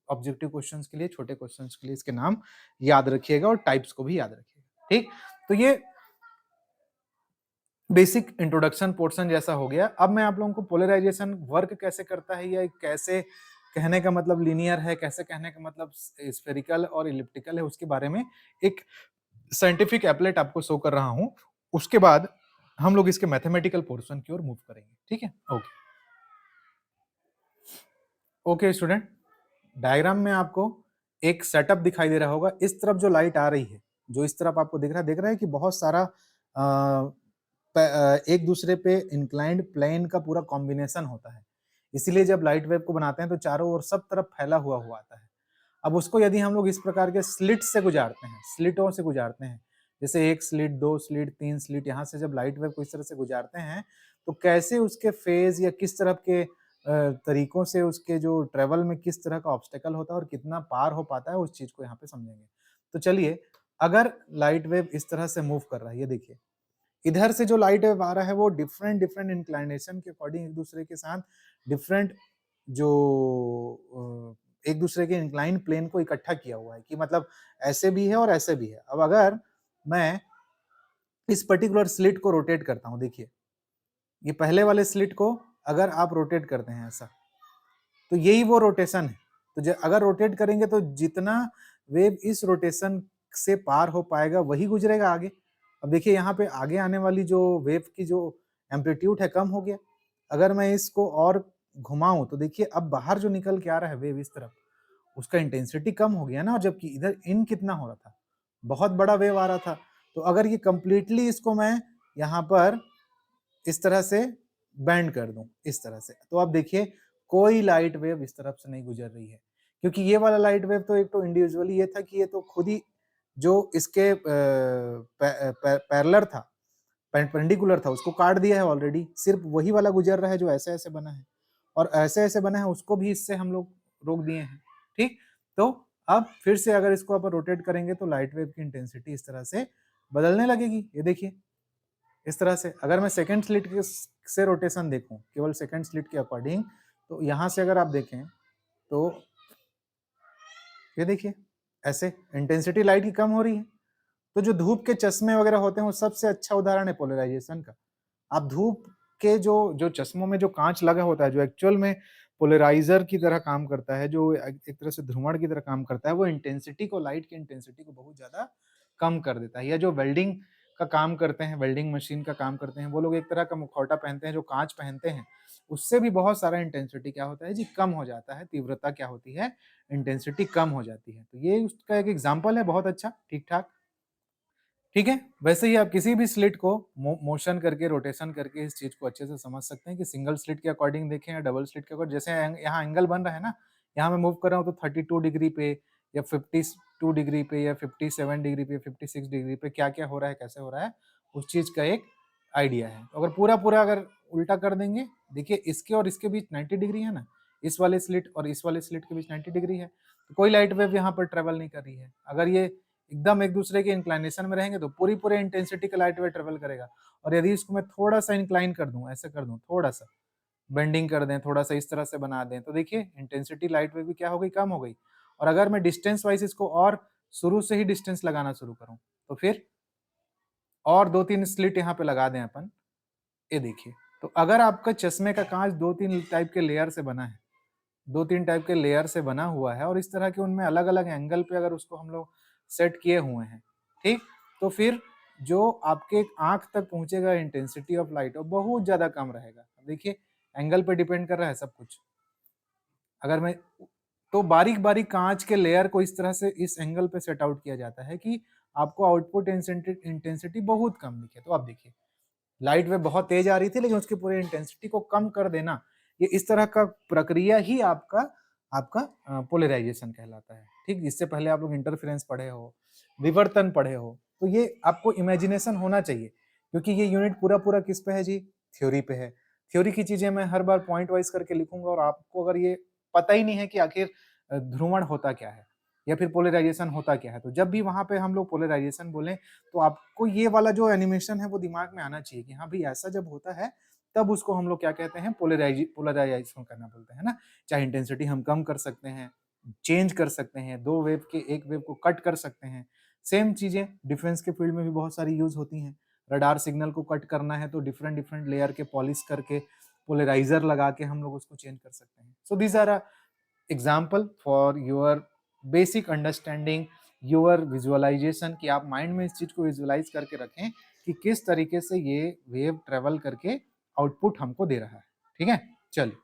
ऑब्जेक्टिव क्वेश्चंस के लिए, छोटे क्वेश्चंस के लिए इसके नाम याद रखिएगा और टाइप्स को भी याद रखिएगा। ठीक, तो ये बेसिक इंट्रोडक्शन पोर्शन जैसा हो गया। अब मैं आप लोगों को पोलराइजेशन वर्क कैसे करता है, या कैसे कहने का मतलब लीनियर है, कैसे कहने का मतलब स्फेरिकल और इलिप्टिकल है, उसके बारे में एक साइंटिफिक एप्लेट आपको शो कर रहा हूं। उसके बाद हम लोग इसके मैथमेटिकल पोर्शन की ओर मूव करेंगे। ठीक है, ओके ओके स्टूडेंट, डायग्राम में आपको एक सेटअप दिखाई दे रहा होगा। इस तरफ जो लाइट आ रही है, जो इस तरफ आपको दिख रहा है कि बहुत सारा एक दूसरे पे इंक्लाइंड प्लेन का पूरा कॉम्बिनेशन होता है। इसीलिए जब लाइट वेव को बनाते हैं तो चारों ओर सब तरफ फैला हुआ हुआ आता है। अब उसको यदि हम लोग इस प्रकार के स्लिट से गुजारते हैं, स्लिटों से गुजारते हैं, जैसे 1 स्लिट, 2 स्लिट, 3 स्लिट, यहाँ से जब लाइट वेव को इस तरह से गुजारते हैं, तो कैसे उसके फेज या किस तरह के तरीकों से उसके जो ट्रेवल में किस तरह का ऑब्स्टेकल होता है और कितना पार हो पाता है, उस चीज को यहाँ पे समझेंगे। तो चलिए, अगर लाइट वेव इस तरह से मूव कर रहा है, ये देखिए, इधर से जो लाइट वेव आ रहा है वो डिफरेंट डिफरेंट इंक्लाइनेशन के अकॉर्डिंग एक दूसरे के साथ डिफरेंट जो एक दूसरे के इंक्लाइन प्लेन को इकट्ठा किया हुआ है, कि मतलब ऐसे भी है और ऐसे भी है। अब अगर मैं इस पर्टिकुलर स्लिट को रोटेट करता हूं, देखिए ये पहले वाले स्लिट को अगर आप रोटेट करते हैं ऐसा, तो यही वो रोटेशन है। तो अगर रोटेट करेंगे तो जितना वेव इस रोटेशन से पार हो पाएगा वही गुजरेगा आगे। अब देखिए यहाँ पे आगे आने वाली जो वेव की जो एम्पलीट्यूड है कम हो गया। अगर मैं इसको और घुमाऊं तो देखिए अब बाहर जो निकल के आ रहा है वेव इस तरफ, उसका इंटेंसिटी कम हो गया ना, जबकि इधर इन कितना हो रहा था, बहुत बड़ा वेव आ रहा था। तो अगर ये कंप्लीटली इसको मैं यहाँ पर इस तरह से बेंड कर दूं, इस तरह से, तो अब देखिए कोई लाइट वेव इस तरफ से नहीं गुजर रही है, क्योंकि ये वाला लाइट वेव तो एक तो इंडिविजुअली ये था कि ये तो खुद ही जो इसके पैरेलल था, परपेंडिकुलर था, उसको काट दिया है ऑलरेडी। सिर्फ वही वाला गुजर रहा है जो ऐसे ऐसे बना है, और ऐसे ऐसे बना है उसको भी इससे हम लोग रोक दिए हैं। ठीक, तो अब फिर से अगर इसको अपन रोटेट करेंगे तो लाइट वेव की इंटेंसिटी इस तरह से बदलने लगेगी। ये देखिए इस तरह से, अगर मैं सेकंड स्लिट से रोटेशन देखूं, केवल सेकंड स्लिट के अकॉर्डिंग, तो यहाँ से अगर आप देखें तो ये देखिए ऐसे इंटेंसिटी लाइट की कम हो रही है। तो जो धूप के चश्मे वगैरह होते हैं वो सबसे अच्छा उदाहरण है पोलराइजेशन का। आप धूप के जो जो चश्मों में जो कांच लगा होता है, जो एक्चुअल में पोलराइजर की तरह काम करता है, जो एक तरह से ध्रुवण की तरह काम करता है, वो इंटेंसिटी को, लाइट की इंटेंसिटी को बहुत ज्यादा कम कर देता है। या जो वेल्डिंग का काम करते हैं, वेल्डिंग मशीन का काम करते हैं, वो लोग एक तरह का मुखौटा पहनते हैं जो कांच पहनते हैं, उससे भी बहुत सारा इंटेंसिटी क्या होता है जी, कम हो जाता है, तीव्रता क्या होती है, इंटेंसिटी कम हो जाती है। तो ये उसका एक एग्जाम्पल है, बहुत अच्छा, ठीक ठाक। ठीक है, वैसे ही आप किसी भी स्लिट को मोशन करके, रोटेशन करके इस चीज को अच्छे से समझ सकते हैं कि सिंगल स्लिट के अकॉर्डिंग देखें या डबल स्लिट के अकॉर्डिंग। जैसे यहाँ एंगल बन रहा है ना, यहाँ मैं मूव कर रहा हूँ तो 32 डिग्री पे या 52 डिग्री पे या 57 डिग्री पे, 56 डिग्री पे क्या क्या हो रहा है, कैसे हो रहा है, उस चीज का एक आइडिया है। तो अगर पूरा पूरा अगर उल्टा कर देंगे, देखिए इसके और इसके बीच 90 डिग्री है ना, इस वाले स्लिट और इस वाले स्लिट के बीच 90 डिग्री है, तो कोई लाइट वेव यहाँ पर ट्रेवल नहीं कर रही है। अगर ये एकदम एक दूसरे के इंक्लाइनेशन में रहेंगे तो पूरी पूरे इंटेंसिटी का लाइट वेव ट्रेवल करेगा। और यदि इसको मैं थोड़ा सा इंक्लाइन कर दूं, ऐसे कर दूं, थोड़ा सा बेंडिंग कर दें, थोड़ा सा इस तरह से बना दें, तो देखिए इंटेंसिटी लाइट वेव भी क्या हो गई, कम हो गई। और अगर मैं डिस्टेंस वाइज इसको और शुरू से ही डिस्टेंस लगाना शुरू करूं, तो फिर और 2-3 स्लिट यहाँ पे लगा दें अपन, ये देखिए। तो अगर आपका चश्मे का कांच 2-3 टाइप के लेयर से बना है, 2-3 टाइप के लेयर से बना हुआ है, और इस तरह के उनमें अलग अलग एंगल पे अगर उसको हम लोग सेट किए हुए हैं, ठीक, तो फिर जो आपके आंख तक पहुंचेगा इंटेंसिटी ऑफ लाइट, और बहुत ज्यादा कम रहेगा। देखिए एंगल पे डिपेंड कर रहा है सब कुछ। अगर मैं तो बारीक बारीक कांच के लेयर को इस तरह से इस एंगल पे सेट आउट किया जाता है कि आपको आउटपुट इंटेंसिटी बहुत कम दिखे। तो आप देखिए लाइट वेव बहुत तेज आ रही थी, लेकिन उसकी पूरी इंटेंसिटी को कम कर देना, ये इस तरह का प्रक्रिया ही आपका आपका पोलराइजेशन कहलाता है। ठीक, इससे पहले आप लोग इंटरफेरेंस पढ़े हो, विवर्तन पढ़े हो, तो ये आपको इमेजिनेशन होना चाहिए, क्योंकि ये यूनिट पूरा पूरा किस पे है जी, थ्योरी पे है। थ्योरी की चीजें मैं हर बार पॉइंट वाइज करके लिखूंगा, और आपको अगर ये पता ही नहीं है कि आखिर ध्रुवण होता क्या है या फिर पोलराइजेशन होता क्या है, तो जब भी वहां पे हम लोग पोलराइजेशन बोलें, तो आपको ये वाला जो एनिमेशन है वो दिमाग में आना चाहिए कि हाँ भाई ऐसा जब होता है तब उसको हम लोग क्या कहते हैं, पोलराइजेशन करना बोलते हैं ना। चाहे इंटेंसिटी हम कम कर सकते हैं, चेंज कर सकते हैं, दो वेव के एक वेव को कट कर सकते हैं। सेम चीजें डिफेंस के फील्ड में भी बहुत सारी यूज होती हैं। रडार सिग्नल को कट करना है तो डिफरेंट डिफरेंट लेयर के पॉलिश करके, पोलराइजर लगा के हम लोग उसको चेंज कर सकते हैं। So these are example for your basic understanding, your visualisation, कि आप माइंड में इस चीज को विजुअलाइज करके रखें कि किस तरीके से ये वेव ट्रेवल करके आउटपुट हमको दे रहा है। ठीक है, चलिए।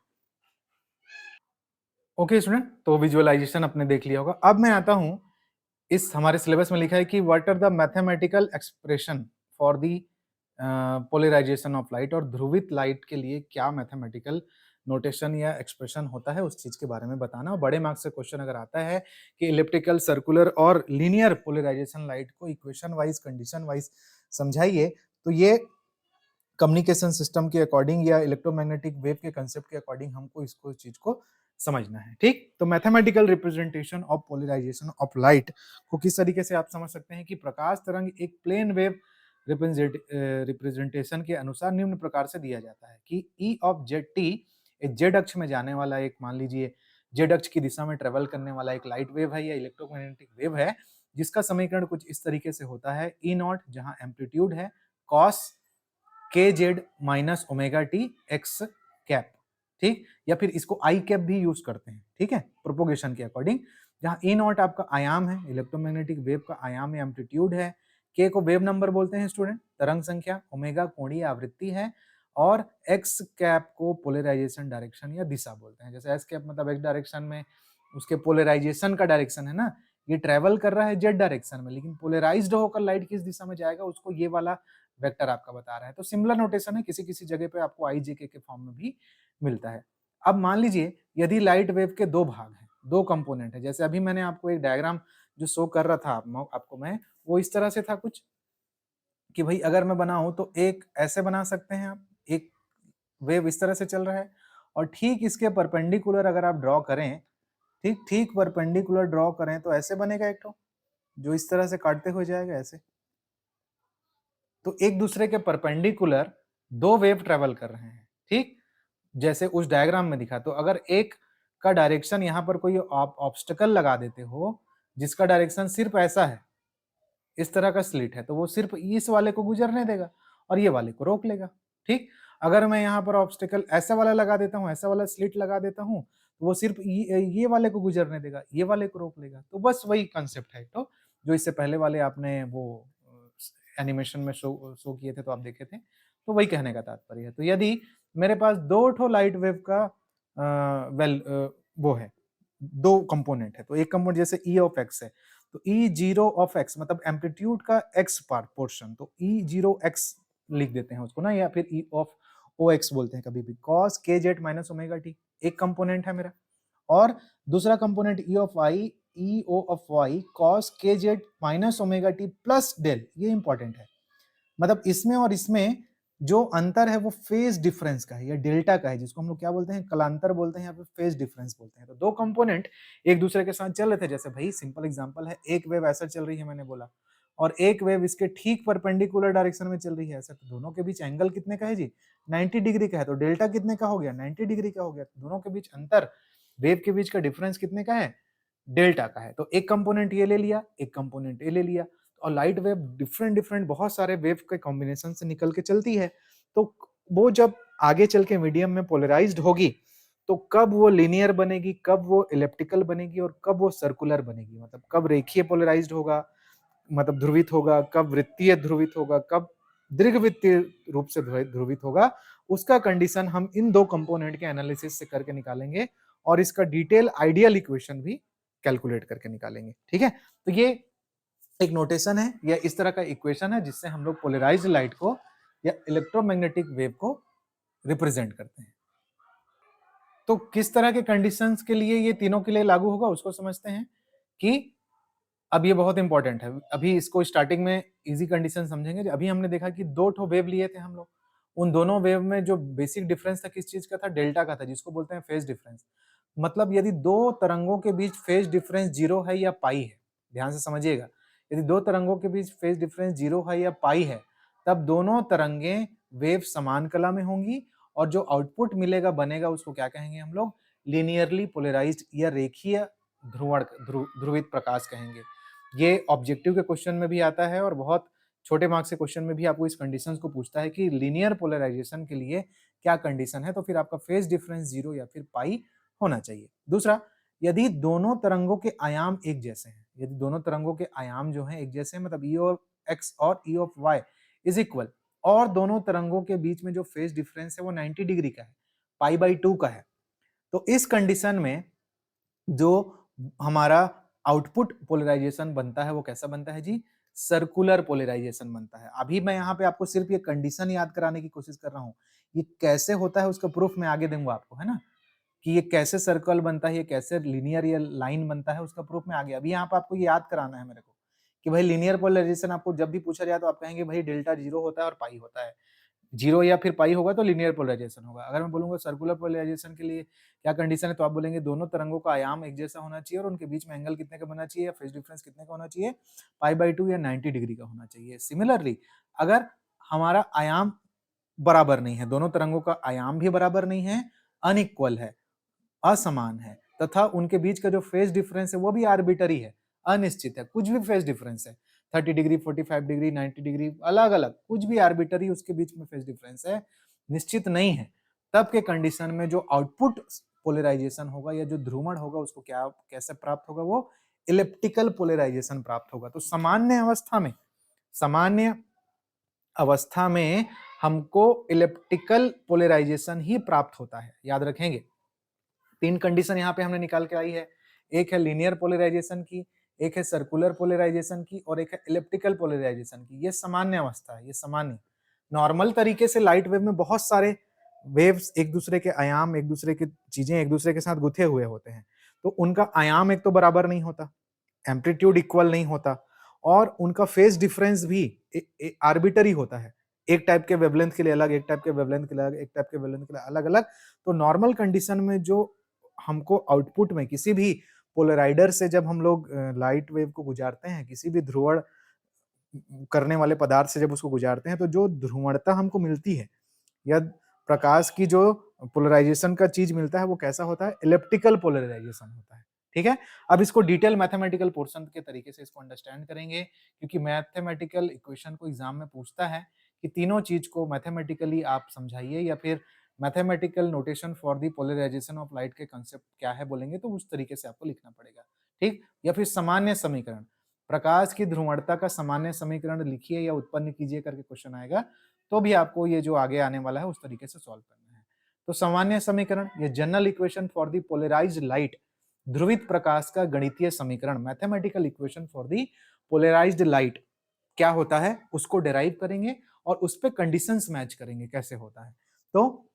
ओके स्टूडेंट, तो विजुअलाइजेशन आपने देख लिया होगा। अब मैं आता हूं, इस हमारे सिलेबस में लिखा है कि what are the mathematical expression for the polarisation of light, और ध्रुवित लाइट के लिए क्या मैथमेटिकल नोटेशन या एक्सप्रेशन होता है, उस चीज के बारे में बताना। और बड़े मार्क्स से क्वेश्चन अगर आता है कि इलिप्टिकल, सर्कुलर और लीनियर पोलराइजेशन लाइट को इक्वेशन वाइज, कंडीशन वाइज समझाइए, तो ये कम्युनिकेशन सिस्टम के अकॉर्डिंग या इलेक्ट्रोमैग्नेटिक वेव के कंसेप्ट के अकॉर्डिंग हमको इसको, इस चीज को समझना है। ठीक, तो mathematical representation of polarisation of light को किस तरीके से आप समझ सकते हैं कि प्रकाश तरंग एक प्लेन वेव रिप्रेजेंटेशन के अनुसार निम्न प्रकार से दिया जाता है कि ई ऑफ जेड टी, एक जेड अक्ष में जाने वाला एक, मान लीजिए जेड अक्ष की दिशा में ट्रेवल करने वाला एक लाइट वेव है या इलेक्ट्रोमैग्नेटिक वेव है, जिसका समीकरण कुछ इस तरीके से होता है, ई नॉट जहां एम्पलीट्यूड है कॉस के Z minus omega T x cap. ठीक, या फिर इसको आई कैप भी यूज करते हैं, ठीक है, प्रोपोगेशन के अकॉर्डिंग। जहां ए नॉट आपका आयाम है, इलेक्ट्रोमैग्नेटिक वेव का आयाम या एम्पलीट्यूड है, के को वेव नंबर बोलते हैं स्टूडेंट, तरंग संख्या, ओमेगा कोणीय आवृत्ति है, और एक्स कैप को पोलराइजेशन डायरेक्शन या दिशा बोलते हैं। जैसे एक्स कैप मतलब एक्स डायरेक्शन में उसके पोलराइजेशन का डायरेक्शन है ना, ये ट्रेवल कर रहा है जेड डायरेक्शन में, लेकिन पोलराइज्ड होकर लाइट किस दिशा में जाएगा उसको ये वाला वेक्टर आपका बता रहा है। तो सिमिलर नोटेशन है, किसी किसी जगह पे आपको आई जे के फॉर्म में भी मिलता है। अब मान लीजिए यदि लाइट वेव के दो भाग हैं, दो कंपोनेंट है, जैसे अभी मैंने आपको एक डायग्राम जो शो कर रहा था आपको मैं, वो इस तरह से था कुछ कि भाई अगर मैं बनाऊं तो एक ऐसे बना सकते हैं आप, एक वेव इस तरह से चल रहा है, और ठीक इसके परपेंडिकुलर अगर आप ड्रॉ करें, ठीक ठीक परपेंडिकुलर ड्रॉ करें तो ऐसे बनेगा एक तो, जो इस तरह से काटते हुए जाएगा ऐसे। तो एक दूसरे के परपेंडिकुलर दो वेव ट्रेवल कर रहे हैं, ठीक। जैसे उस डायग्राम में दिखा। तो अगर एक का डायरेक्शन यहाँ पर कोई ऑब्स्टेकल लगा देते हो, जिसका डायरेक्शन सिर्फ ऐसा है, इस तरह का स्लिट है, तो वो सिर्फ इस वाले को गुजरने देगा और ये वाले को रोक लेगा, ठीक? अगर मैं यहाँ पर ऑब्स्टेकल ऐसा वाला लगा देता हूँ, ऐसा वाला स्लिट लगा देता हूँ, तो वो सिर्फ ये वाले को गुजरने देगा, ये वाले को रोक लेगा। तो बस वही कांसेप्ट है, तो जो इससे पहले वाले आपने वो एनिमेशन में शो किए थे तो आप देखे थे, तो वही कहने का तात्पर्य है। तो यदि मेरे पास 2 ठो लाइट वेव का वो है, 2 कंपोनेंट है, तो एक कंपोनेंट जैसे E ऑफ x है, तो E0 ऑफ x मतलब एम्पलीट्यूड का x पार्ट पोर्शन, तो E0 x लिख देते हैं उसको ना, या फिर E ऑफ OX बोलते हैं कभी भी, cos kz minus omega t एक कंपोनेंट है मेरा। और दूसरा component E of I, EO of y cos kz minus omega t plus del, ये इंपॉर्टेंट है। मतलब इसमें और इसमें जो अंतर है वो फेज डिफरेंस का है या डेल्टा का है, जिसको हम लोग क्या बोलते हैं, कलांतर बोलते हैं या फिर फेज डिफरेंस बोलते हैं। तो दो कंपोनेंट एक दूसरे के साथ चल रहे थे, जैसे भाई सिंपल एग्जांपल है, एक वेव ऐसा चल रही है मैंने बोला, और एक वेव इसके ठीक परपेंडिकुलर डायरेक्शन में चल रही है ऐसा, तो दोनों के बीच एंगल कितने का है जी, 90 डिग्री का है। तो डेल्टा कितने का हो गया, 90 डिग्री का हो गया। दोनों के बीच अंतर, वेव के बीच का डिफरेंस कितने का है, डेल्टा का है। तो एक कंपोनेंट ये ले लिया, एक कंपोनेंट ये ले लिया, और लाइट वेव डिफरेंट डिफरेंट बहुत सारे वेव के कॉम्बिनेशन से निकल के चलती है। तो वो जब आगे चल के मीडियम में पोलराइज्ड होगी, तो कब वो लिनियर बनेगी, कब वो इलेप्टिकल बनेगी, और कब वो सर्कुलर बनेगी, मतलब कब रेखीय पोलराइज्ड होगा, मतलब ध्रुवित होगा, कब वृत्तीय ध्रुवित होगा, कब दीर्घवृत्तीय रूप से ध्रुवित होगा, उसका कंडीशन हम इन दो कंपोनेंट के एनालिसिस से करके निकालेंगे, और इसका डिटेल आइडियल इक्वेशन भी कैलकुलेट करके निकालेंगे। ठीक है, तो ये एक नोटेशन है या इस तरह का इक्वेशन है जिससे हम लोग पोलराइज्ड लाइट को या इलेक्ट्रोमैग्नेटिक वेव को रिप्रेजेंट करते हैं। तो किस तरह के कंडीशंस के लिए ये तीनों के लिए लागू होगा उसको समझते हैं कि अब ये बहुत इंपॉर्टेंट है। अभी इसको स्टार्टिंग में इजी कंडीशन समझेंगे। अभी हमने देखा कि दो ठो वेव लिए थे हम लोग, उन दोनों वेव में जो बेसिक डिफरेंस था किस चीज का था, डेल्टा का था, जिसको बोलते हैं फेज डिफरेंस। मतलब यदि दो तरंगों के बीच फेज डिफरेंस जीरो है या पाई है, ध्यान से समझिएगा, यदि दो तरंगों के बीच फेज डिफरेंस जीरो है या पाई है, तब दोनों तरंगें वेव समान कला में होंगी, और जो आउटपुट मिलेगा बनेगा उसको क्या कहेंगे हम लोग, लीनियरली पोलराइज्ड या रेखीय ध्रुवित प्रकाश कहेंगे। ये ऑब्जेक्टिव के क्वेश्चन में भी आता है, और बहुत छोटे मार्क्स के क्वेश्चन में भी आपको इस कंडीशंस को पूछता है कि लीनियर पोलराइजेशन के लिए क्या कंडीशन है, तो फिर आपका फेज डिफरेंस जीरो या फिर पाई होना चाहिए। दूसरा, यदि दोनों तरंगों के आयाम एक जैसे हैं, यदि दोनों तरंगों के आयाम जो हैं एक जैसे हैं, मतलब ई ऑफ एक्स और E of Y is equal, और दोनों तरंगों के बीच में जो फेज डिफरेंस है वो 90 डिग्री का है, पाई बाई 2 का है, तो इस कंडीशन में जो हमारा आउटपुट पोलराइजेशन बनता है वो कैसा बनता है जी, सर्कुलर पोलराइजेशन बनता है। अभी मैं यहाँ पे आपको सिर्फ ये कंडीशन याद कराने की कोशिश कर रहा हूँ, ये कैसे होता है उसका प्रूफ मैं आगे दूंगा आपको, है ना, कि ये कैसे सर्कल बनता है, ये कैसे लीनियर या लाइन बनता है, उसका प्रूफ में आ गया। अभी यहाँ पे आपको ये याद कराना है मेरे को कि भाई लीनियर पोलराइजेशन आपको जब भी पूछा जाए तो आप कहेंगे भाई डेल्टा जीरो होता है और पाई होता है, जीरो या फिर पाई होगा तो लीनियर पोलराइजेशन होगा। अगर मैं बोलूंगा सर्कुलर पोलराइजेशन के लिए क्या कंडीशन है, तो आप बोलेंगे दोनों तरंगों का आयाम एक जैसा होना चाहिए और उनके बीच में एंगल कितने का बनना चाहिए या फेज डिफरेंस कितने का होना चाहिए, पाई बाई 2 या 90 डिग्री का होना चाहिए। सिमिलरली अगर हमारा आयाम बराबर नहीं है, दोनों तरंगों का आयाम भी बराबर नहीं है, अनइक्वल है, असमान है, तथा उनके बीच का जो फेज डिफरेंस है वो भी आर्बिटरी है, अनिश्चित है, कुछ भी फेज डिफरेंस है, 30 डिग्री, 45 डिग्री, 90 डिग्री, अलग अलग कुछ भी आर्बिटरी उसके बीच में फेज डिफरेंस है, निश्चित नहीं है, तब के कंडीशन में जो आउटपुट पोलराइजेशन होगा या जो ध्रुवण होगा उसको क्या कैसे प्राप्त होगा, वो इलिप्टिकल पोलराइजेशन प्राप्त होगा। तो सामान्य अवस्था में हमको इलिप्टिकल पोलराइजेशन ही प्राप्त होता है, याद रखेंगे। तीन कंडीशन यहाँ पे हमने निकाल के आई है, एक है लीनियर पोलराइजेशन की, एक है सर्कुलर पोलराइजेशन की, और एक है इलिप्टिकल पोलराइजेशन की। ये सामान्य अवस्था है, ये सामान्य नॉर्मल तरीके से लाइट वेव में बहुत सारे वेव्स एक दूसरे के आयाम, एक दूसरे की चीजें एक दूसरे के साथ गुथे हुए होते हैं, तो उनका आयाम एक तो बराबर नहीं होता, एम्पलीट्यूड इक्वल नहीं होता, और उनका फेज डिफरेंस भी आर्बिटरी होता है, एक टाइप के वेवलेंथ के लिए अलग, एक टाइप के वेवलेंथ के लिए अलग, एक टाइप के वेवलेंथ के लिए अलग अलग। तो नॉर्मल कंडीशन में जो हमको आउटपुट में किसी भी पोलराइडर से जब हम लोग लाइट वेव को गुजारते हैं, किसी भी ध्रुवण करने वाले पदार्थ से जब उसको गुजारते हैं, तो जो ध्रुवणता हमको मिलती है या प्रकाश की जो पोलराइजेशन का चीज मिलता है वो कैसा होता है, इलिप्टिकल पोलराइजेशन होता है। ठीक है, अब इसको डिटेल मैथमेटिकल पोर्शन के तरीके से इसको अंडरस्टैंड करेंगे, क्योंकि मैथमेटिकल इक्वेशन को एग्जाम में पूछता है कि तीनों चीज को मैथमेटिकली आप समझाइए, या फिर mathematical notation for the polarisation of light के कंसेप्ट क्या है बोलेंगे तो उस तरीके से आपको लिखना पड़ेगा। ठीक, या फिर सामान्य समीकरण, प्रकाश की ध्रुवणता का सामान्य समीकरण लिखिए या उत्पन्न कीजिए करके क्वेश्चन आएगा, तो भी आपको ये जो आगे आने वाला है उस तरीके से सॉल्व करना है। तो सामान्य समीकरण, ये general equation for the polarised light, ध्रुवित प्रकाश का गणितीय समीकरण, mathematical equation for the polarised light क्या होता है उसको डेराइव करेंगे और उस पे कंडीशंस मैच करेंगे कैसे होता है। तो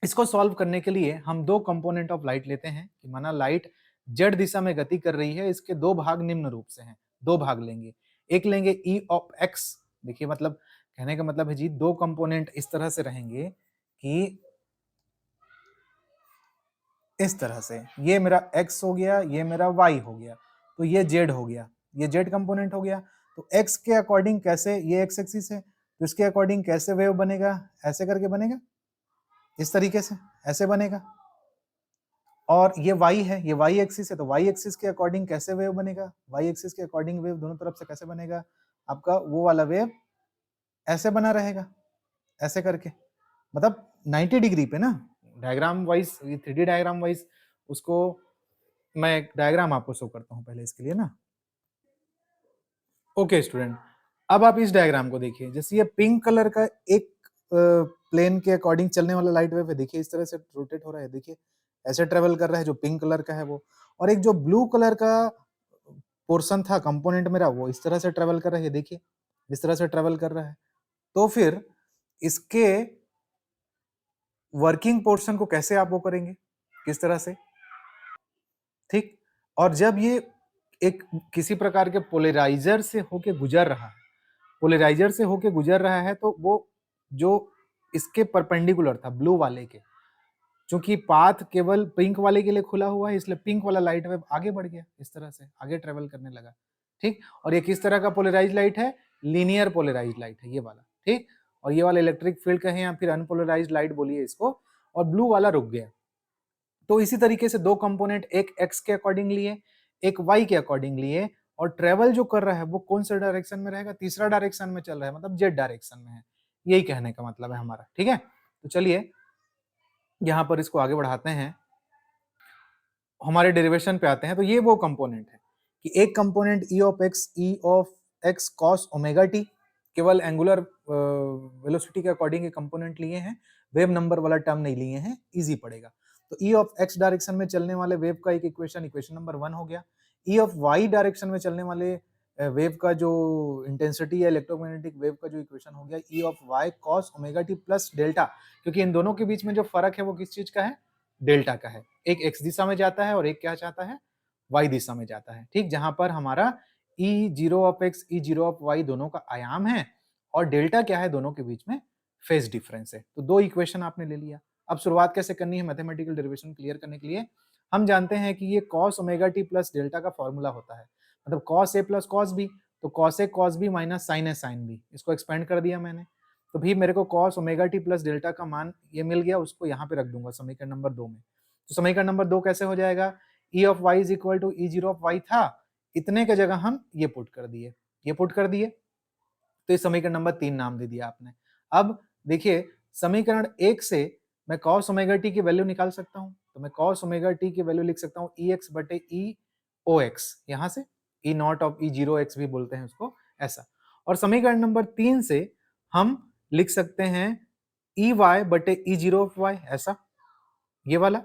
इसको सॉल्व करने के लिए हम दो कंपोनेंट ऑफ लाइट लेते हैं कि माना लाइट जेड दिशा में गति कर रही है, इसके दो भाग निम्न रूप से हैं, दो भाग लेंगे, एक लेंगे ई ऑफ एक्स, देखिए मतलब कहने का मतलब है जी दो कंपोनेंट इस तरह से रहेंगे कि इस तरह से, ये मेरा x हो गया, ये मेरा y हो गया, तो ये z हो गया, ये z कंपोनेंट हो गया। तो x के अकॉर्डिंग कैसे, ये x एक्सिस है तो इसके अकॉर्डिंग कैसे वेव बनेगा, ऐसे करके बनेगा, इस तरीके से ऐसे बनेगा। और ये y है, ये y एक्सिस है तो y एक्सिस के अकॉर्डिंग कैसे वेव बनेगा, y एक्सिस के अकॉर्डिंग वेव दोनों तरफ से कैसे बनेगा, आपका वो वाला वेव ऐसे बना रहेगा, ऐसे करके, मतलब 90 डिग्री पे ना, डायग्राम वाइज, ये 3D डायग्राम वाइज उसको मैं एक डायग्राम आपको शो करता हूं पहले इसके लिए ना। ओके स्टूडेंट, अब आप इस डायग्राम को देखिए, जैसे ये पिंक कलर का एक प्लेन के अकॉर्डिंग चलने वाला लाइट वेव है, देखिए इस तरह से रोटेट हो रहा है, देखिए ऐसे ट्रेवल कर रहा है जो पिंक कलर का है वो, और एक जो ब्लू कलर का पोर्शन था कंपोनेंट मेरा, वो इस तरह से ट्रेवल कर रहा है, देखिए इस तरह से ट्रेवल कर रहा है। तो फिर इसके वर्किंग पोर्शन को कैसे आप वो करेंगे, किस तरह से, ठीक। और जब ये एक किसी प्रकार के पोलराइजर से होके गुजर रहा है, पोलराइजर से होके गुजर रहा है, तो वो जो इसके परपेंडिकुलर था ब्लू वाले के, क्योंकि पाथ केवल पिंक वाले के लिए खुला हुआ है, इसलिए पिंक वाला लाइट वेव आगे बढ़ गया, इस तरह से आगे ट्रेवल करने लगा, ठीक। और ये किस तरह का पोलराइज लाइट है, लीनियर पोलराइज लाइट है ये वाला, ठीक। और ये वाला इलेक्ट्रिक फील्ड कहें या फिर अनपोलराइज लाइट बोलिए इसको, और ब्लू वाला रुक गया। तो इसी तरीके से दो कंपोनेंट, एक x के अकॉर्डिंग लिए, एक y के अकॉर्डिंग लिए, और ट्रेवल जो कर रहा है वो कौन से डायरेक्शन में रहेगा, तीसरा डायरेक्शन में चल रहा है, मतलब z डायरेक्शन में है, यही कहने का मतलब है हमारा, ठीक है। तो चलिए यहां पर इसको आगे बढ़ाते हैं, हमारे डेरिवेशन पे आते हैं। तो ये वो कंपोनेंट है कि एक component e of x cos omega t, केवल एंगुलर वेलोसिटी के अकॉर्डिंग ये कंपोनेंट लिए हैं, वेव नंबर वाला टर्म नहीं लिए हैं, इजी पड़ेगा। तो e ऑफ x डायरेक्शन में चलने वाले वेव का एक इक्वेशन नंबर 1 हो गया। e ऑफ y डायरेक्शन में चलने वाले वेव का जो इंटेंसिटी है, इलेक्ट्रोमैग्नेटिक वेव का जो इक्वेशन हो गया e of y cos omega t plus delta, क्योंकि इन दोनों के बीच में जो फर्क है वो किस चीज का है, डेल्टा का है। एक x दिशा में जाता है और एक क्या जाता है, y दिशा में जाता है, ठीक। जहां पर हमारा E0 of x, E0 of y दोनों का आयाम है, और डेल्टा क्या है, दोनों के बीच में फेज डिफरेंस है। तो दो इक्वेशन आपने ले लिया। अब शुरुआत कैसे करनी है मैथमेटिकल डेरिवेशन क्लियर करने के लिए, हम जानते हैं कि ये cos omega t plus delta का फॉर्मूला होता है, मतलब cos a plus cos b, तो cos a cos b minus sin a sin b, इसको एक्सपेंड कर दिया मैंने। तो भी मेरे को cos omega t plus delta का मान ये मिल गया, उसको यहाँ पे रख दूंगा समीकरण नंबर 2 में। तो समीकरण नंबर 2 कैसे हो जाएगा, e of y is equal to E0 of y था, इतने के जगह हम ये पुट कर दिए, ये पुट कर दिए, तो ये समीकरण नंबर 3 नाम दे दिया आपने। अब देखिए समीकरण 1 से मैं cos ओमेगा t की वैल्यू निकाल सकता हूं, तो मैं cos ओमेगा t की वैल्यू लिख सकता हूं ex बटे e o x, यहां से e not of E0 x भी बोलते हैं उसको, ऐसा। और समीकरण नंबर 3 से हम लिख सकते हैं ई वाई बटे E0 ऑफ y, ऐसा, ये वाला।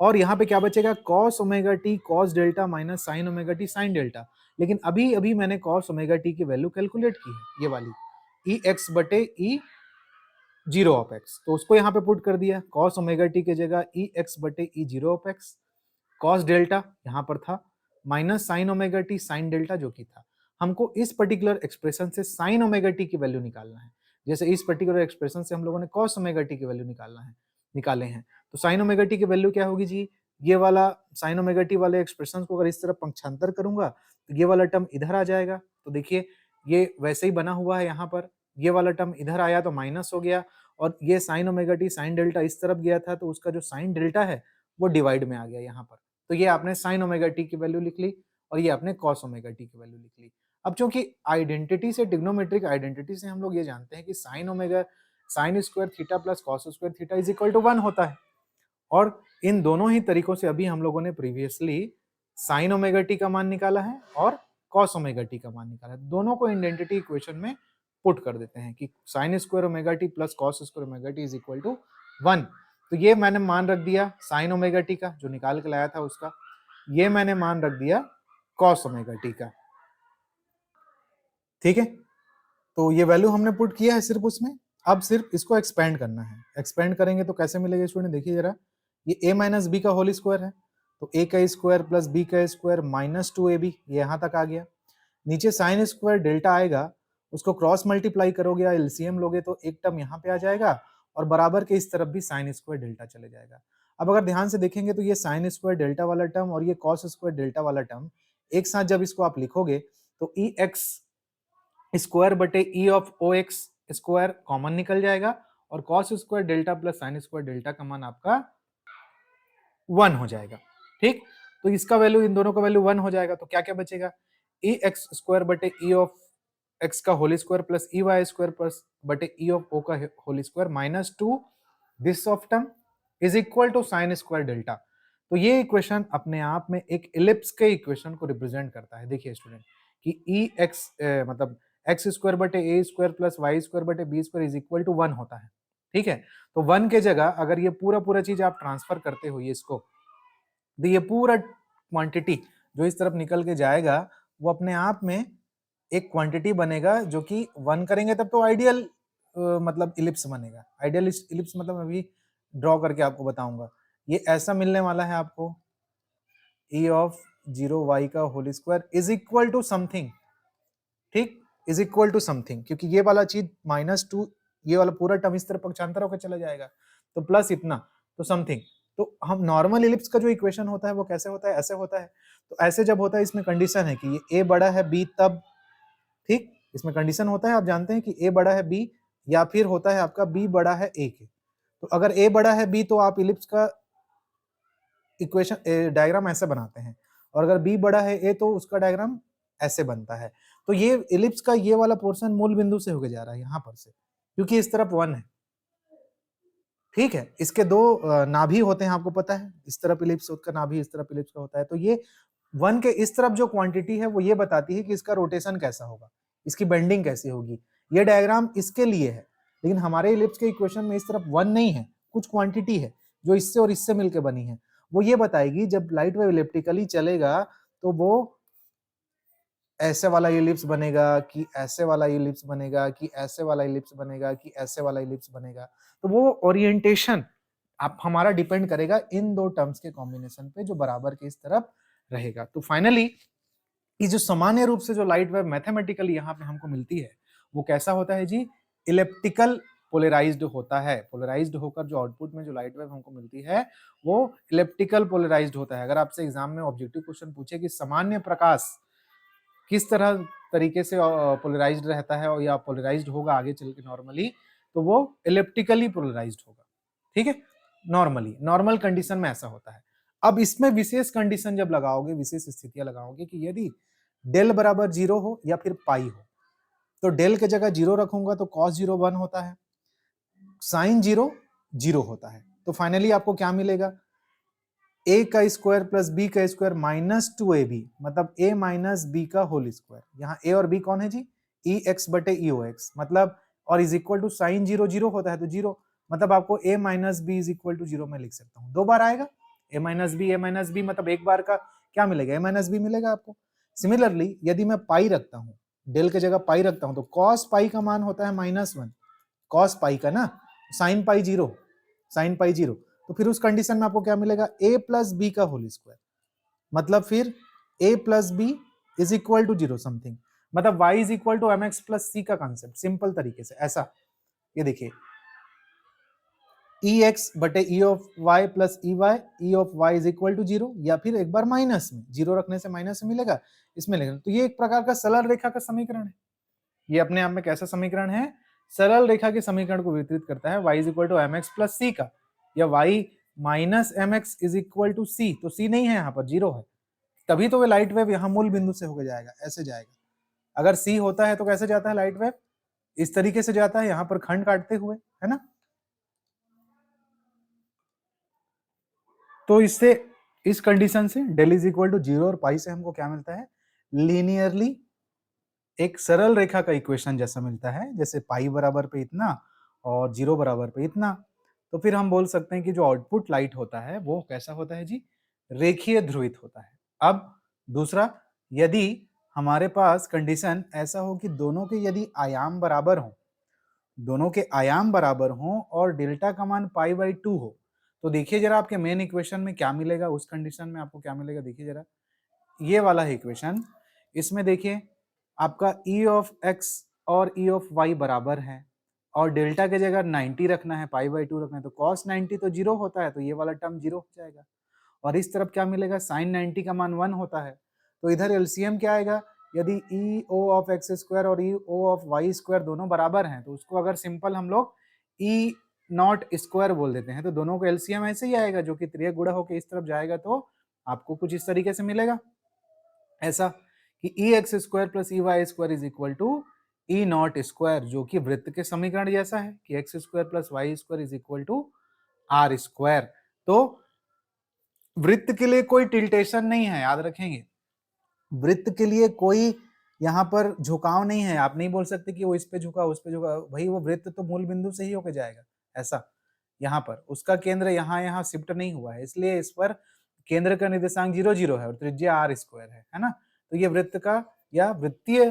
और यहाँ पे क्या बचेगा, cos omega t cos delta minus sin omega t sin delta. लेकिन अभी अभी मैंने cos ओमेगा t की वैल्यू कैलकुलेट की है, ये वाली ex बटे E0 ऑफ x, तो उसको यहाँ पे पुट कर दिया, cos ओमेगा t की जगह ex बटे E0 of x, cos delta यहाँ पर था, minus sin omega t sin delta जो कि था। हमको इस पर्टिकुलर एक्सप्रेशन से sin ओमेगा t की वैल्यू निकालना है, जैसे इस पर्टिकुलर एक्सप्रेशन से हम लोगों ने cos ओमेगा t की वैल्यू निकाले हैं। तो sin ओमेगा t की वैल्यू क्या होगी जी, ये वाला sin ओमेगा t वाले एक्सप्रेशन को अगर इस तरह पंक्षांतर करूंगा तो ये वाला टर्म इधर आ जाएगा। तो देखिए ये वैसे ही बना हुआ है, यहाँ पर ये वाला टर्म इधर आया तो माइनस हो गया, और ये sine omega T sine delta इस तरफ गया था, तो उसका जो साइन डेल्टा है वो डिवाइड में आ गया यहाँ पर। तो ये आपने साइन ओमेगा टी की वैल्यू लिख ली और ये आपने कॉस ओमेगा टी की वैल्यू लिख ली। अब चूंकि आइडेंटिटी से, ट्रिग्नोमेट्रिक आइडेंटिटी से हम लोग ये जानते हैं कि sine square theta plus cos square theta is equal to 1 होता है। और इन दोनों ही तरीकों से अभी हम लोगों ने प्रीवियसली साइन ओमेगा टी का मान निकाला है और कॉस ओमेगा टी का मान निकाला है। दोनों को आइडेंटिटी इक्वेशन में पुट कर देते हैं कि sine square omega T plus cos square omega T is equal to 1। तो ये मैंने मान रख दिया साइन ओमेगा टी का, जो निकाल के लाया था उसका। ये मैंने मान रख दिया कॉस ओमेगा टी का। ठीक है, तो ये वैल्यू हमने पुट किया है सिर्फ उसमें। अब सिर्फ इसको एक्सपेंड करना है। एक्सपेंड करेंगे तो कैसे मिलेगा स्टूडेंट, देखिए जरा, ये a माइनस बी का होल स्क्वायर है, तो a का स्क्वायर प्लस b का स्क्वायर माइनस 2ab, ये यहाँ तक आ गया। नीचे साइन स्क्वायर डेल्टा आएगा, उसको क्रॉस मल्टीप्लाई करोगे या एलसीएम लोगे तो एक टर्म यहाँ पे आ जाएगा और बराबर के इस तरफ भी साइन स्क्वायर डेल्टा चले जाएगा। अब अगर ध्यान से देखेंगे तो ये साइन स्क्वायर डेल्टा वाला टर्म और ये कॉस स्क्वायर डेल्टा वाला टर्म एक साथ जब इसको आप लिखोगे तो ई एक्स स्क्वायर बटे E of O X square common निकल जाएगा और cos square delta plus sine square delta का मान आपका 1 हो जाएगा। ठीक, तो इसका वैल्यू, इन दोनों का वैल्यू 1 हो जाएगा, तो क्या क्या बचेगा, ई एक्स स्क्वायर बटे ई ऑफ एक्स का whole square plus E Y square plus बटे ई ऑफ ओ का whole square minus 2 this of term is equal to sine square delta. तो ये इक्वेशन अपने आप में एक इलिप्स के इक्वेशन को रिप्रेजेंट करता है। देखिए स्टूडेंट कि ई एक्स मतलब एक्स स्क्वायर बटे A square plus Y square बटे B square is equal to 1 होता है। ठीक है, तो 1 के जगह अगर ये पूरा चीज आप ट्रांसफर करते हो, ये इसको, तो ये पूरा क्वांटिटी जो इस तरफ निकल के जाएगा वो अपने आप में एक क्वांटिटी बनेगा, जो कि 1 करेंगे तब तो आइडियल मतलब इलिप्स बनेगा। आइडियल इलिप्स मतलब अभी ड्रॉ करके आपको बताऊंगा। ये ऐसा मिलने वाला है आपको, e ऑफ 0y का whole square is equal to something. ठीक, इज इक्वल टू समथिंग, क्योंकि ये वाला चीज -2, ये वाला पूरा टर्म इस तरफ पक्षांतर होकर चला जाएगा, तो प्लस इतना, तो समथिंग। तो हम नॉर्मल इलिप्स का जो इक्वेशन होता है वो कैसे होता है, ऐसे होता है। तो ऐसे जब होता है, इसमें कंडीशन है कि ये a बड़ा है b तब, ठीक, इसमें कंडीशन होता है, आप जानते हैं कि a बड़ा है b या फिर होता है आपका b बड़ा है a के। तो अगर a बड़ा है b तो आप इलिप्स का इक्वेशन डायग्राम ऐसे बनाते हैं, और अगर b बड़ा है a तो उसका डायग्राम ऐसे बनता है। तो ये इलिप्स का ये वाला पोर्शन मूल बिंदु से होके जा रहा है यहाँ पर से, क्योंकि इस तरफ 1 है। ठीक है, इसके दो नाभि होते हैं, आपको पता है, इस तरफ इलिप्स का नाभि, इस तरफ इलिप्स का होता है। तो ये 1 के इस तरफ जो क्वांटिटी है वो ये बताती है कि इसका रोटेशन कैसा होगा, इसकी बेंडिंग कैसी होगी। ये डायग्राम इसके लिए है, लेकिन हमारे इलिप्स के इक्वेशन में इस तरफ 1 नहीं है, कुछ क्वांटिटी है जो इससे और इससे मिलकर बनी है। वो ये बताएगी जब लाइट वेव इलिप्टिकली चलेगा तो वो ऐसे वाला इलिप्स बनेगा कि ऐसे वाला इलिप्स बनेगा कि ऐसे वाला इलिप्स बनेगा कि ऐसे वाला इलिप्स बनेगा। तो वो ओरिएंटेशन आप हमारा डिपेंड करेगा इन दो टर्म्स के कॉम्बिनेशन पे, जो बराबर के इस तरफ रहेगा। तो फाइनली ये जो सामान्य रूप से जो लाइट वेव मैथमेटिकली यहाँ पे हमको मिलती है वो कैसा होता है जी, इलेप्टिकल पोलराइज्ड होता है। पोलराइज्ड होकर जो आउटपुट में जो लाइट वेव हमको मिलती है वो इलेप्टिकल पोलराइज्ड होता है। अगर आपसे एग्जाम में ऑब्जेक्टिव क्वेश्चन पूछे कि सामान्य प्रकाश किस तरह तरीके से पोलराइज्ड रहता है और या पोलराइज्ड होगा आगे चल के नॉर्मली, तो वो इलेप्टिकली पोलराइज्ड होगा। ठीक है, नॉर्मली, नॉर्मल कंडीशन में ऐसा होता है। अब इसमें विशेष कंडीशन जब लगाओगे, विशेष स्थितियां लगाओगे कि यदि डेल बराबर 0 हो या फिर पाई हो, तो डेल के जगह 0 रखूंगा तो cos 0 1 होता है, साइन 0 0 होता है। तो फाइनली आपको क्या मिलेगा, a का स्क्वायर प्लस b का स्क्वायर माइनस 2ab, मतलब a माइनस b का होल स्क्वायर। यहाँ a और b कौन है जी, ई एक्स बटे ई ओ एक्स, मतलब, और इज इक्वल टू साइन 0 0 होता है तो 0, मतलब आपको a minus B is equal to 0 में लिख सकता हूँ। 2 बार आएगा a माइनस बी, मतलब एक बार का क्या मिलेगा, a माइनस बी मिलेगा आपको। सिमिलरली यदि मैं पाई रखता हूँ, डेल के जगह पाई रखता हूँ, तो कॉस पाई का मान होता है -1, कॉस पाई का ना, साइन पाई 0, साइन पाई 0, तो फिर उस कंडीशन में आपको क्या मिलेगा, a प्लस बी का होल स्क्वायर, मतलब फिर a plus B is equal to 0 something, मतलब y is equal to mx plus c का कंसेप्ट सिंपल तरीके से ऐसा। ये देखिए ई एक्स बटे E of Y plus E of Y is equal to 0, या फिर एक बार माइनस में 0 रखने से माइनस में मिलेगा, इसमें लेगा। तो ये एक प्रकार का सरल रेखा का समीकरण है। ये अपने आप में कैसा समीकरण है, सरल रेखा के समीकरण को वितरित करता है y is equal to M X plus C का, या y minus M X is equal to C, तो सी नहीं है यहाँ पर, जीरो है, तभी तो वे लाइट वेव यहाँ मूल बिंदु से होकर जाएगा, ऐसे जाएगा। अगर सी होता है तो कैसे जाता है लाइट वेव, इस तरीके से जाता है, यहाँ पर खंड काटते हुए, है ना। तो इससे, इस कंडीशन से del is equal to zero और पाई से हमको क्या मिलता है, लीनियरली एक सरल रेखा का इक्वेशन जैसा मिलता है, जैसे पाई बराबर पे इतना और जीरो बराबर पे इतना। तो फिर हम बोल सकते हैं कि जो आउटपुट लाइट होता है वो कैसा होता है जी, रेखीय ध्रुवित होता है। अब दूसरा, यदि हमारे पास कंडीशन ऐसा हो कि दोनों के यदि आयाम बराबर हो, दोनों के आयाम बराबर हो और डेल्टा का मान पाई बाई 2 हो, तो देखिए जरा आपके मेन इक्वेशन में क्या मिलेगा, उस कंडीशन में आपको क्या मिलेगा, देखिए जरा ये वाला है इक्वेशन। इसमें देखिए आपका e ऑफ x और e ऑफ y बराबर है और डेल्टा के जगह 90 रखना है, पाई बाई 2 रखना है, तो cos 90 तो जीरो होता है, तो ये वाला टर्म जीरो हो जाएगा। और इस तरफ क्या मिलेगा, sin 90 का मान 1 होता है, तो इधर एलसीएम क्या आएगा, यदि ई ओ ऑफ एक्स स्क्वायर और ई ओ ऑफ वाई स्क्वायर दोनों बराबर हैं, तो उसको अगर सिंपल हम लोग ई नॉट स्क्वायर बोल देते हैं, तो दोनों को एलसीएम ऐसे ही आएगा, जो कि त्रिय गुणा होकर इस तरफ जाएगा, तो आपको कुछ इस तरीके से मिलेगा, ऐसा कि E X square plus E Y square is equal to E naught square, जो कि वृत्त के समीकरण जैसा है कि X square plus Y square is equal to R square. तो वृत्त के लिए कोई टिल्टेशन नहीं है, याद रखेंगे, वृत्त के लिए कोई यहाँ पर झुकाव नहीं है, आप नहीं बोल सकते कि वो इस पे झुका उस पे झुका, भाई वो वृत्त तो मूल बिंदु से ही होके जाएगा, ऐसा यहाँ पर उसका केंद्र यहाँ शिफ्ट नहीं हुआ है, इसलिए इस पर केंद्र का निर्देशांक 0 0 है और त्रिज्या आर स्क्वायर है ना। तो ये वृत्त का या वृत्तीय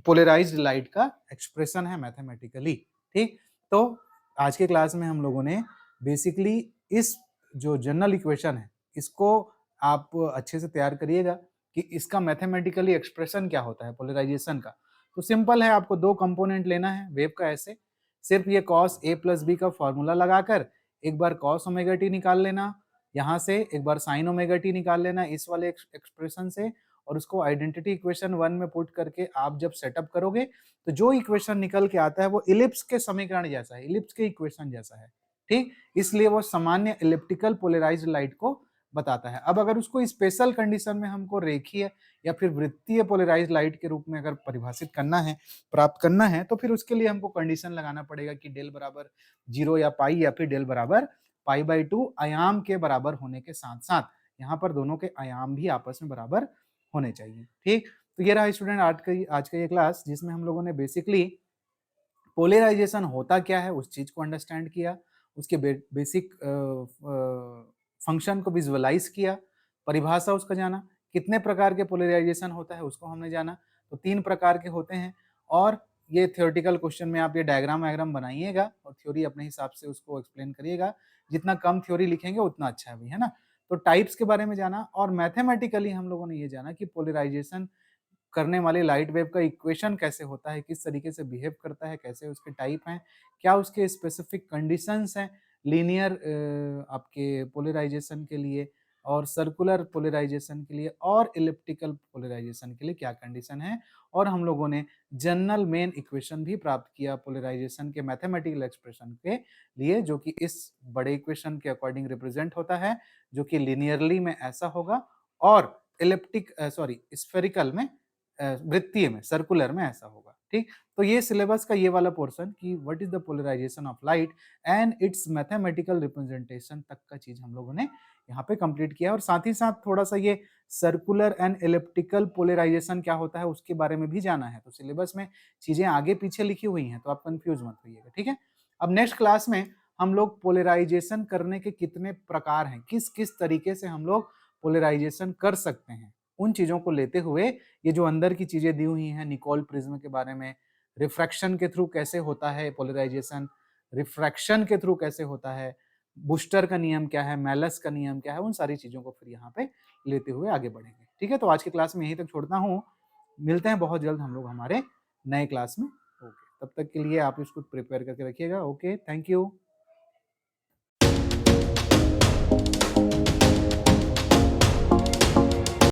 पोलराइज्ड लाइट का एक्सप्रेशन है मैथमेटिकली, ठीक। तो आज के क्लास में हम लोगों ने बेसिकली इस जो जनरल इक्वेशन है इसको आप अच्छे से तैयार करिएगा कि इसका मैथमेटिकली एक्सप्रेशन क्या होता है पोलराइजेशन का। तो सिंपल है, आपको दो कंपोनेंट लेना है वेव का, ऐसे सिर्फ ये cos a प्लस बी का फॉर्मूला लगाकर एक बार cos ओमेगा टी निकाल लेना, यहाँ से एक बार sin ओमेगा टी निकाल लेना इस वाले एक्सप्रेशन से, और उसको आइडेंटिटी इक्वेशन 1 में पुट करके आप जब सेटअप करोगे तो जो इक्वेशन निकल के आता है वो इलिप्स के समीकरण जैसा है, इलिप्स के इक्वेशन जैसा है, ठीक। इसलिए वो सामान्य इलिप्टिकल पोलराइज्ड लाइट को बताता है। अब अगर उसको स्पेशल कंडीशन में हमको रेखीय या फिर वृत्तीय पोलराइज्ड लाइट के रूप में अगर परिभाषित करना है, प्राप्त करना है, तो फिर उसके लिए हमको कंडीशन लगाना पड़ेगा कि डेल बराबर 0 या पाई, या फिर डेल बराबर पाई बाई 2 आयाम के बराबर होने के साथ साथ यहाँ पर दोनों के आयाम भी आपस में बराबर होने चाहिए, ठीक। तो ये रहा स्टूडेंट आज का ये क्लास, जिसमें हम लोगों ने बेसिकली पोलराइजेशन होता क्या है उस चीज को अंडरस्टैंड किया, उसके बेसिक फंक्शन को विजुअलाइज किया, परिभाषा उसका जाना, कितने प्रकार के पोलराइजेशन होता है उसको हमने जाना, तो 3 प्रकार के होते हैं। और ये थ्योरेटिकल क्वेश्चन में आप ये डायग्राम वायग्राम बनाइएगा और थ्योरी अपने हिसाब से उसको एक्सप्लेन करिएगा, जितना कम थ्योरी लिखेंगे उतना अच्छा है, है ना। तो टाइप्स के बारे में जाना, और मैथमेटिकली हम लोगों ने ये जाना कि पोलराइजेशन करने वाले लाइट वेव का इक्वेशन कैसे होता है, किस तरीके से बिहेव करता है, कैसे उसके टाइप हैं, क्या उसके स्पेसिफिक कंडीशंस हैं लीनियर आपके पोलराइजेशन के लिए, और सर्कुलर पोलराइजेशन के लिए, और इलिप्टिकल पोलराइजेशन के लिए क्या कंडीशन है। और हम लोगों ने जनरल मेन इक्वेशन भी प्राप्त किया पोलराइजेशन के मैथमेटिकल एक्सप्रेशन के लिए, जो कि इस बड़े इक्वेशन के अकॉर्डिंग रिप्रेजेंट होता है, जो कि लिनियरली में ऐसा होगा और स्फेरिकल में वृत्तीय में सर्कुलर में ऐसा होगा, ठीक। तो ये सिलेबस का ये वाला पोर्शन कि what is the polarisation of light and its mathematical representation तक का चीज हम लोगों ने यहाँ पे कंप्लीट किया, और साथ ही साथ थोड़ा सा ये सर्कुलर एंड एलिप्टिकल पोलराइजेशन क्या होता है उसके बारे में भी जाना है। तो सिलेबस में चीजें आगे पीछे लिखी हुई हैं, तो आप कंफ्यूज मत होइएगा, ठीक है। अब नेक्स्ट क्लास में हम लोग पोलराइजेशन करने के कितने प्रकार हैं, किस किस तरीके से हम लोग पोलराइजेशन कर सकते हैं, उन चीजों को लेते हुए ये जो अंदर की चीजें दी हुई हैं निकोल प्रिज्म के बारे में, रिफ्रैक्शन के थ्रू कैसे होता है पोलराइजेशन, रिफ्रैक्शन के थ्रू कैसे होता है, बूस्टर का नियम क्या है, मेलस का नियम क्या है, उन सारी चीजों को फिर यहाँ पे लेते हुए आगे बढ़ेंगे, ठीक है। तो आज की क्लास में यहीं तक छोड़ता हूँ, मिलते हैं बहुत जल्द हम लोग हमारे नए क्लास में। ओके, तब तक के लिए आप इसको प्रिपेयर करके रखिएगा। Okay, thank you.